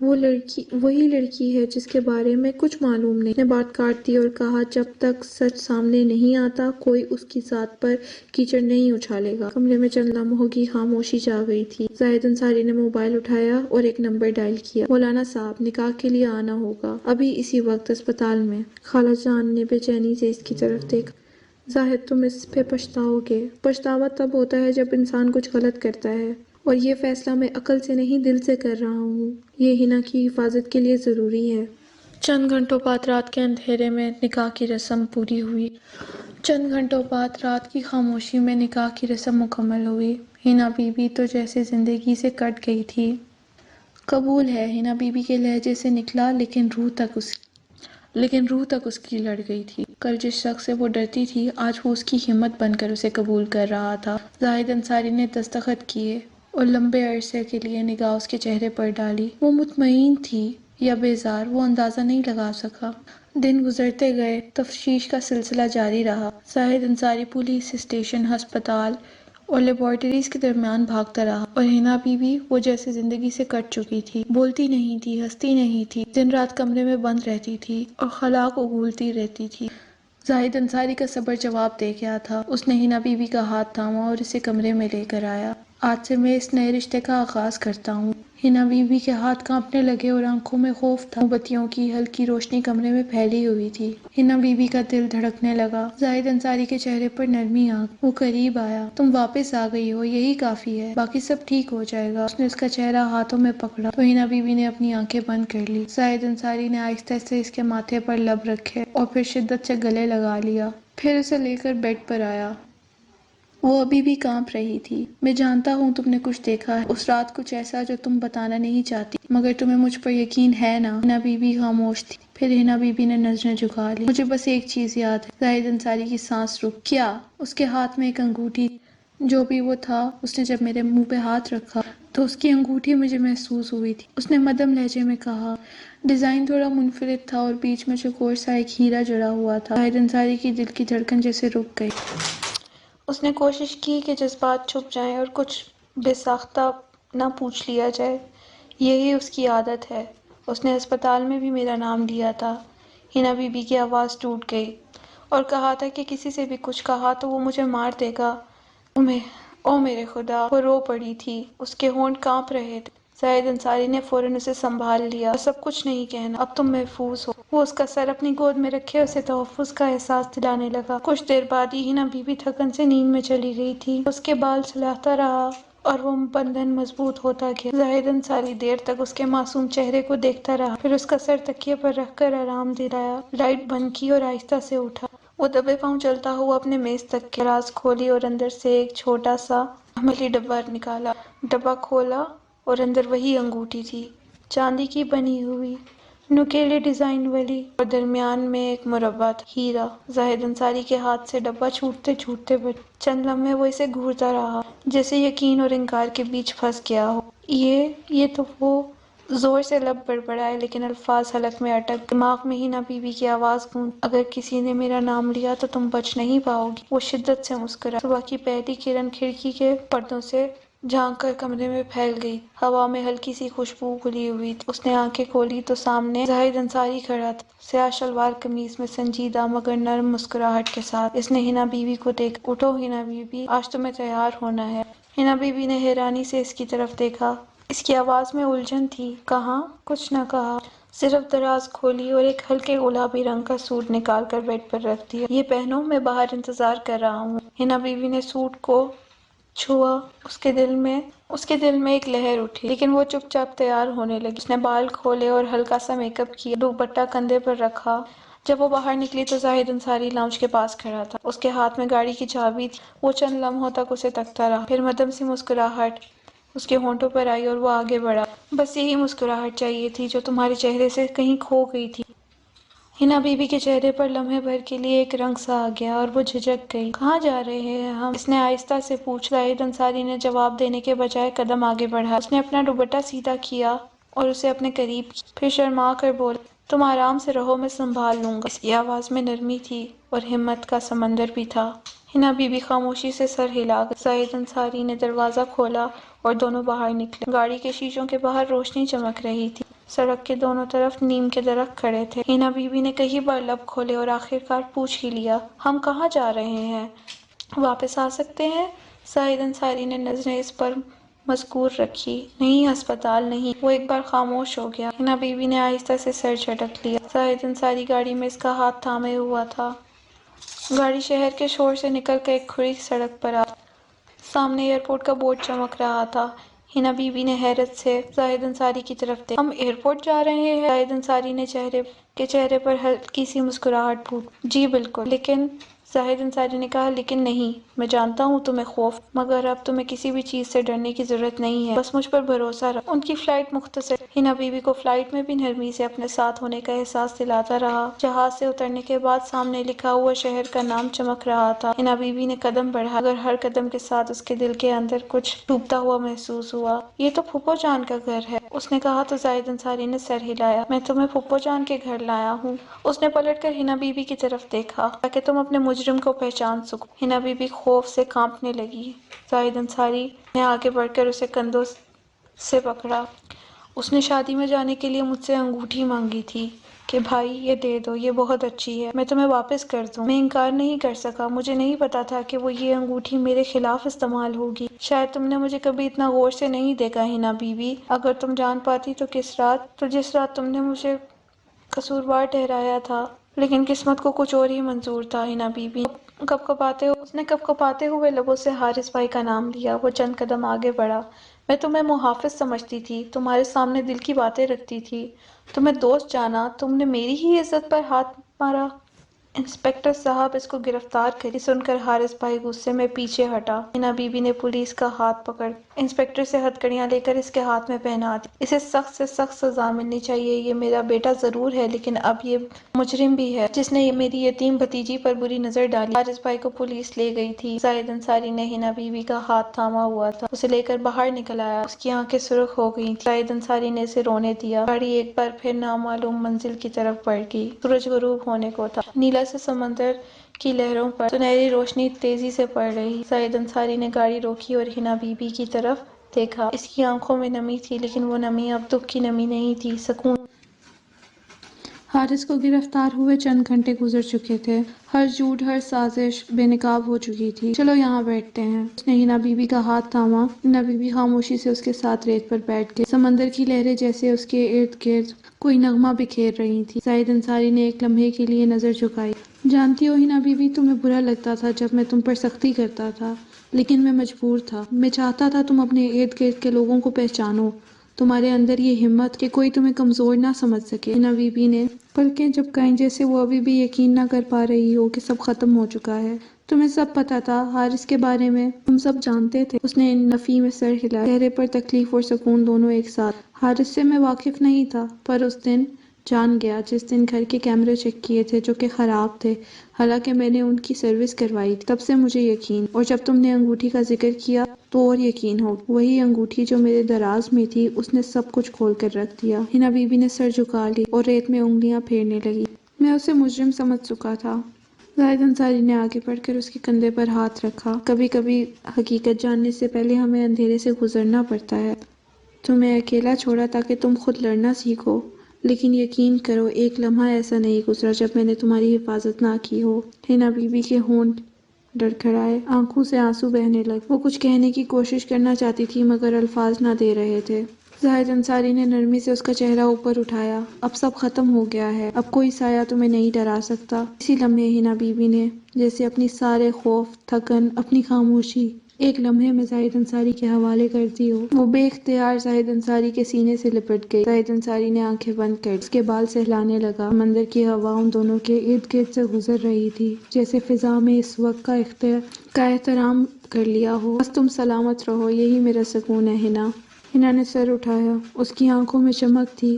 وہ لڑکی وہی لڑکی ہے جس کے بارے میں کچھ معلوم نہیں۔ اس نے بات کاٹ دی اور کہا، جب تک سچ سامنے نہیں آتا کوئی اس کی ذات پر کیچڑ نہیں اچھالے گا۔ کمرے میں چند لمحوں کی خاموشی چھا گئی تھی۔ زاہد انصاری نے موبائل اٹھایا اور ایک نمبر ڈائل کیا۔ مولانا صاحب، نکاح کے لیے آنا ہوگا، ابھی اسی وقت اسپتال میں۔ خالہ جان نے بے چینی سے اس کی طرف دیکھا۔ زاہد، تم اس پہ پچھتاؤ گے۔ پچھتاوا تب ہوتا ہے جب انسان کچھ غلط کرتا ہے، اور یہ فیصلہ میں عقل سے نہیں دل سے کر رہا ہوں۔ یہ حنا کی حفاظت کے لیے ضروری ہے۔ چند گھنٹوں بعد رات کے اندھیرے میں نکاح کی رسم پوری ہوئی۔ چند گھنٹوں بعد رات کی خاموشی میں نکاح کی رسم مکمل ہوئی۔ حنا بی بی تو جیسے زندگی سے کٹ گئی تھی۔ قبول ہے، حنا بی بی کے لہجے سے نکلا، لیکن روح تک اس کی لڑ گئی تھی۔ کل جس شخص سے وہ ڈرتی تھی، آج وہ اس کی ہمت بن کر اسے قبول کر رہا تھا۔ زاہد انصاری نے دستخط کیے اور لمبے عرصے کے لیے نگاہ اس کے چہرے پر ڈالی۔ وہ مطمئن تھی یا بیزار، وہ اندازہ نہیں لگا سکا۔ دن گزرتے گئے، تفتیش کا سلسلہ جاری رہا۔ زاہد انصاری پولیس اسٹیشن، ہسپتال اور لیبارٹریز کے درمیان بھاگتا رہا، اور حنا بی بی وہ جیسے زندگی سے کٹ چکی تھی، بولتی نہیں تھی، ہنستی نہیں تھی، دن رات کمرے میں بند رہتی تھی اور خلا کو اگولتی رہتی تھی۔ زاہد انصاری کا صبر جواب دے گیا تھا۔ اس نے حنا بی بی کا ہاتھ تھاما اور اسے کمرے میں لے کر آیا۔ آج سے میں اس نئے رشتے کا آغاز کرتا ہوں۔ حنا بی بی کے ہاتھ کانپنے لگے اور آنکھوں میں خوف تھا۔ موم بتیوں کی ہلکی روشنی کمرے میں پھیلی ہوئی تھی۔ حنا بی بی کا دل دھڑکنے لگا۔ زاہد انصاری کے چہرے پر نرمی آ گئی۔ وہ قریب آیا۔ تم واپس آ گئی ہو، یہی کافی ہے، باقی سب ٹھیک ہو جائے گا۔ اس نے اس کا چہرہ ہاتھوں میں پکڑا تو حنا بی بی نے اپنی آنکھیں بند کر لی۔ زاہد انصاری نے آہستہ سے اس کے ماتھے پر لب رکھے اور پھر شدت سے گلے لگا لیا، پھر اسے لے کر بیڈ پر آیا۔ وہ ابھی بھی کانپ رہی تھی۔ میں جانتا ہوں تم نے کچھ دیکھا ہے، اس رات کچھ ایسا جو تم بتانا نہیں چاہتی، مگر تمہیں مجھ پر یقین ہے نا؟ حنا بی بی خاموش تھی، پھر حنا بی بی نے نظریں جھکا لی۔ مجھے بس ایک چیز یاد ہے۔ زاہد انصاری کی سانس رک۔ کیا؟ اس کے ہاتھ میں ایک انگوٹھی تھی۔ جو بھی وہ تھا، اس نے جب میرے منہ پہ ہاتھ رکھا تو اس کی انگوٹھی مجھے محسوس ہوئی تھی۔ اس نے مدھم لہجے میں کہا۔ ڈیزائن تھوڑا منفرد تھا اور بیچ میں چوکور سا ایک ہیرا جڑا ہوا تھا۔ زاہد انصاری کی دل کی دھڑکن جیسے رک گئی۔ اس نے کوشش کی کہ جذبات چھپ جائیں اور کچھ بے ساختہ نہ پوچھ لیا جائے۔ یہی اس کی عادت ہے۔ اس نے ہسپتال میں بھی میرا نام لیا تھا۔ حنا بی بی کی آواز ٹوٹ گئی۔ اور کہا تھا کہ کسی سے بھی کچھ کہا تو وہ مجھے مار دے گا۔ او میرے خدا! وہ رو پڑی تھی، اس کے ہونٹ کانپ رہے تھے۔ زاہد انصاری نے فوراً اسے سنبھال لیا۔ بس اب کچھ نہیں کہنا، اب تم محفوظ ہو۔ وہ اس کا سر اپنی گود میں رکھے اسے تحفظ کا احساس دلانے لگا۔ کچھ دیر بعد ہی ہنا بی بی تھکن سے نیند میں چلی گئی تھی۔ اس کے بال سلاتا رہا اور وہ بندھن مضبوط ہوتا گیا۔ زاہد انصاری دیر تک اس کے معصوم چہرے کو دیکھتا رہا، پھر اس کا سر تکیے پر رکھ کر آرام دلایا، لائٹ بند کی اور آہستہ سے اٹھا۔ وہ دبے پاؤں چلتا ہوا اپنے میز تک کے دراز کھولی اور اندر سے ایک چھوٹا سا عملی ڈبہ نکالا۔ ڈبہ کھولا اور اندر وہی انگوٹھی تھی، چاندی کی بنی ہوئی، نکیلے ڈیزائن والی، اور درمیان میں ایک مربع تھا، ہیرا۔ زاہد انصاری کے ہاتھ سے ڈبہ چھوٹتے چھوٹتے بچا۔ چند لمحے وہ اسے گھورتا رہا، جیسے یقین اور انکار کے بیچ پھنس گیا ہو۔ یہ تو وہ زور سے لب بڑبڑائے لیکن الفاظ حلق میں اٹک گئے۔ دماغ میں ہنا بی بی کی آواز گونج، اگر کسی نے میرا نام لیا تو تم بچ نہیں پاؤ گی۔ وہ شدت سے مسکرائی۔ صبح کی پہلی کرن کھڑکی کے پردوں سے جھانک کر کمرے میں پھیل گئی۔ ہوا میں ہلکی سی خوشبو گھلی ہوئی تھی۔ اس نے آنکھیں کھولی تو سامنے زاہد انصاری کھڑا تھا، سیاہ شلوار قمیض میں، سنجیدہ مگر نرم مسکراہٹ کے ساتھ۔ اس نے ہنا بی بی کو دیکھا۔ اٹھو ہنا بی بی، آج تمہیں تیار ہونا ہے۔ ہنا بی بی نے حیرانی سے اس کی طرف دیکھا۔ اس کی آواز میں الجھن تھی۔ کہاں؟ کچھ نہ کہا، صرف دراز کھولی اور ایک ہلکے گلابی رنگ کا سوٹ نکال کر بیڈ پر رکھ دیا۔ یہ پہنو، میں باہر انتظار کر رہا ہوں۔ ہنا بی بی نے سوٹ کو چھوا۔ اس کے دل میں ایک لہر اٹھی، لیکن وہ چپ چاپ تیار ہونے لگی۔ اس نے بال کھولے اور ہلکا سا میک اپ کیا، دوپٹہ کندھے پر رکھا۔ جب وہ باہر نکلی تو زاہد انصاری لاؤنج کے پاس کھڑا تھا۔ اس کے ہاتھ میں گاڑی کی چابی تھی۔ وہ چند لمحوں تک اسے تکتا رہا، پھر مدھم سی مسکراہٹ اس کے ہونٹوں پر آئی اور وہ آگے بڑھا۔ بس یہی مسکراہٹ چاہیے تھی جو تمہارے چہرے سے کہیں کھو گئی تھی۔ ہنا بی بی کے چہرے پر لمحے بھر کے لیے ایک رنگ سا آ گیا اور وہ جھجک گئی۔ کہاں جا رہے ہیں ہم؟ اس نے آہستہ سے پوچھا۔ زاہد انصاری نے جواب دینے کے بجائے قدم آگے بڑھایا۔ اس نے اپنا دوپٹہ سیدھا کیا اور اسے اپنے قریب کیا، پھر شرما کر بولا، تم آرام سے رہو، میں سنبھال لوں گا۔ اس کی آواز میں نرمی تھی اور ہمت کا سمندر بھی تھا۔ ہنا بی بی خاموشی سے سر ہلا گئی۔ زاہد انصاری نے دروازہ کھولا اور دونوں باہر نکلے۔ گاڑی کے شیشوں کے باہر روشنی چمک رہی تھی۔ سڑک کے دونوں طرف نیم کے درخت کھڑے تھے۔ ہنا بی بی نے کئی بار لب کھولے اور آخرکار پوچھ ہی لیا، ہم کہاں جا رہے ہیں؟ واپس آ سکتے ہیں؟ زاہد انصاری نے نظریں اس پر مذکور رکھی۔ نہیں، ہسپتال نہیں۔ وہ ایک بار خاموش ہو گیا۔ ہنا بی بی نے آہستہ سے سر جھٹک لیا۔ زاہد انصاری گاڑی میں اس کا ہاتھ تھامے ہوا تھا۔ گاڑی شہر کے شور سے نکل کر ایک کھلی سڑک پر آ رکی۔ سامنے ایئرپورٹ کا بورڈ چمک رہا تھا۔ ہنا بی بی نے حیرت سے زاہد انصاری کی طرف دیکھا۔ ہم ایئرپورٹ جا رہے ہیں؟ زاہد انصاری نے چہرے پر ہلکی سی مسکراہٹ پھوٹی۔ جی بالکل۔ لیکن زاہد انصاری نے کہا، لیکن نہیں، میں جانتا ہوں تمہیں خوف، مگر اب تمہیں کسی بھی چیز سے ڈرنے کی ضرورت نہیں ہے، بس مجھ پر بھروسہ رکھو۔ ان کی فلائٹ مختصر تھی۔ ہنا بی بی کو فلائٹ میں بھی نرمی سے اپنے ساتھ ہونے کا احساس دلاتا رہا۔ جہاز سے اترنے کے بعد سامنے لکھا ہوا شہر کا نام چمک رہا تھا۔ ہنا بی بی نے قدم بڑھایا، مگر ہر قدم کے ساتھ اس کے دل کے اندر کچھ ڈوبتا ہوا محسوس ہوا۔ یہ تو پھوپھو جان کا گھر ہے، اس نے کہا تو زاہد انصاری نے سر ہلایا۔ میں تمہیں پھوپھو جان کے گھر لایا ہوں۔ اس نے پلٹ کر ہنا بی بی کی طرف دیکھا، تاکہ تم اپنے مجرم کو پہچان سکو۔ ہنا بی بی خوف سے کانپنے لگی۔ زاہد انصاری نے آگے بڑھ کر اسے کندھوں سے پکڑا۔ اس نے شادی میں جانے کے لیے مجھ سے انگوٹھی مانگی تھی کہ بھائی یہ دے دو، یہ بہت اچھی ہے، میں تمہیں واپس کر دوں۔ میں انکار نہیں کر سکا، مجھے نہیں پتا تھا کہ وہ یہ انگوٹھی میرے خلاف استعمال ہوگی۔ شاید تم نے مجھے کبھی اتنا غور سے نہیں دیکھا ہنا بی بی، اگر تم جان پاتی تو جس رات تم نے مجھے قصوروار ٹھہرایا تھا، لیکن قسمت کو کچھ اور ہی منظور تھا۔ ہنا بی بی نے کپکپاتے ہوئے لبوں سے حارث بھائی کا نام لیا۔ وہ چند قدم آگے بڑھا۔ میں تمہیں محافظ سمجھتی تھی، تمہارے سامنے دل کی باتیں رکھتی تھی، تمہیں دوست جانا، تم نے میری ہی عزت پر ہاتھ مارا۔ انسپکٹر صاحب، اس کو گرفتار کریے۔ سن کر حارث بھائی غصے میں پیچھے ہٹا۔ ہنا بی بی نے پولیس کا ہاتھ پکڑ انسپکٹر سے ہتھکڑیاں لے کر اس کے ہاتھ میں پہنا دی۔ اسے سخت سے سخت سزا ملنی چاہیے۔ یہ میرا بیٹا ضرور ہے، لیکن اب یہ مجرم بھی ہے جس نے میری یتیم بھتیجی پر بری نظر ڈالی۔ حارث بھائی کو پولیس لے گئی تھی۔ زاہد انصاری نے ہنا بی بی کا ہاتھ تھاما ہوا تھا، اسے لے کر باہر نکل آیا۔ اس کی آنکھیں سرخ ہو گئی تھیں۔ زاہد انصاری نے اسے رونے دیا۔ گاڑی ایک بار پھر نامعلوم منزل کی طرف بڑھ گئی۔ سورج غروب ہونے کو تھا۔ نیلا سے سمندر کی لہروں پر سنہری روشنی تیزی سے پڑ رہی۔ زاہد انصاری نے گاڑی روکی اور ہنا بی بی کی طرف دیکھا۔ اس کی آنکھوں میں نمی تھی، لیکن وہ نمی اب دکھ کی نمی نہیں تھی، سکون۔ حارث کو گرفتار ہوئے چند گھنٹے گزر چکے تھے، ہر جھوٹ ہر سازش بے نقاب ہو چکی تھی۔ چلو یہاں بیٹھتے ہیں۔ اس نے ہنا بی بی کا ہاتھ تھاما۔ ہنا بی بی خاموشی سے اس کے ساتھ ریت پر بیٹھ گئی، سمندر کی لہریں جیسے اس کے ارد گرد کوئی نغمہ بکھیر رہی تھی۔ زاہد انصاری نے ایک لمحے کے لیے نظر جھکائی۔ جانتی ہو ہنا بی بی، تمہیں برا لگتا تھا جب میں تم پر سختی کرتا تھا، لیکن میں مجبور تھا۔ میں چاہتا تھا تم اپنے ارد گرد کے لوگوں کو پہچانو، تمہارے اندر یہ ہمت کہ کوئی تمہیں کمزور نہ سمجھ سکے۔ ہنا بی بی نے پلکیں جھپکائیں جیسے وہ ابھی بھی یقین نہ کر پا رہی ہو کہ سب ختم ہو چکا ہے۔ تمہیں سب پتا تھا حارث کے بارے میں، تم سب جانتے تھے۔ اس نے نفی میں سر ہلایا، چہرے پر تکلیف اور سکون دونوں ایک ساتھ۔ حارث سے میں واقف نہیں تھا، پر اس دن جان گیا جس دن گھر کے کیمرے چیک کیے تھے جو کہ خراب تھے، حالانکہ میں نے ان کی سروس کروائی تھی۔ تب سے مجھے یقین، اور جب تم نے انگوٹھی کا ذکر کیا تو اور یقین ہو گیا۔ وہی انگوٹھی جو میرے دراز میں تھی، اس نے سب کچھ کھول کر رکھ دیا۔ ہنا بی بی نے سر جھکا لی اور ریت میں انگلیاں پھیرنے لگی۔ میں اسے مجرم سمجھ چکا تھا۔ زاہد انصاری نے آگے بڑھ کر اس کے کندھے پر ہاتھ رکھا۔ کبھی کبھی حقیقت جاننے سے پہلے ہمیں اندھیرے سے گزرنا پڑتا ہے۔ تمہیں اکیلا چھوڑا تاکہ تم خود لڑنا سیکھو، لیکن یقین کرو ایک لمحہ ایسا نہیں گزرا جب میں نے تمہاری حفاظت نہ کی ہو۔ ہنا بی بی کے ہونٹ لڑکھڑائے، آنکھوں سے آنسو بہنے لگے۔ وہ کچھ کہنے کی کوشش کرنا چاہتی تھی مگر الفاظ نہ دے رہے تھے۔ زاہد انصاری نے نرمی سے اس کا چہرہ اوپر اٹھایا۔ اب سب ختم ہو گیا ہے، اب کوئی سایہ تمہیں نہیں ڈرا سکتا۔ اسی لمحے ہنا بی بی نے جیسے اپنی سارے خوف، تھکن، اپنی خاموشی ایک لمحے میں زاہد انصاری کے حوالے کر دی ہو۔ وہ بے اختیار زاہد انصاری کے سینے سے لپٹ گئی۔ زاہد انصاری نے آنکھیں بند کر لی، اس کے بال سہلانے لگا۔ سمندر کی ہوا ان دونوں کے ارد گرد سے گزر رہی تھی، جیسے فضا میں اس وقت کا احترام کر لیا ہو۔ بس تم سلامت رہو، یہی میرا سکون ہے ہنا۔ ہنا نے سر اٹھایا، اس کی آنکھوں میں چمک تھی۔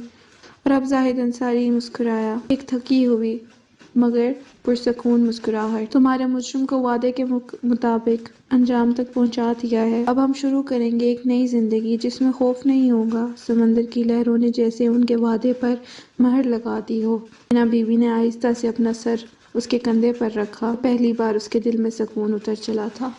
اور اب زاہد انصاری مسکرایا، ایک تھکی ہوئی مگر پرسکون مسکراہٹ۔ تمہارے مجرم کو وعدے کے مطابق انجام تک پہنچا دیا ہے۔ اب ہم شروع کریں گے ایک نئی زندگی جس میں خوف نہیں ہوگا۔ سمندر کی لہروں نے جیسے ان کے وعدے پر مہر لگا دی ہو۔ ہنا بی بی نے آہستہ سے اپنا سر اس کے کندھے پر رکھا۔ پہلی بار اس کے دل میں سکون اتر چلا تھا۔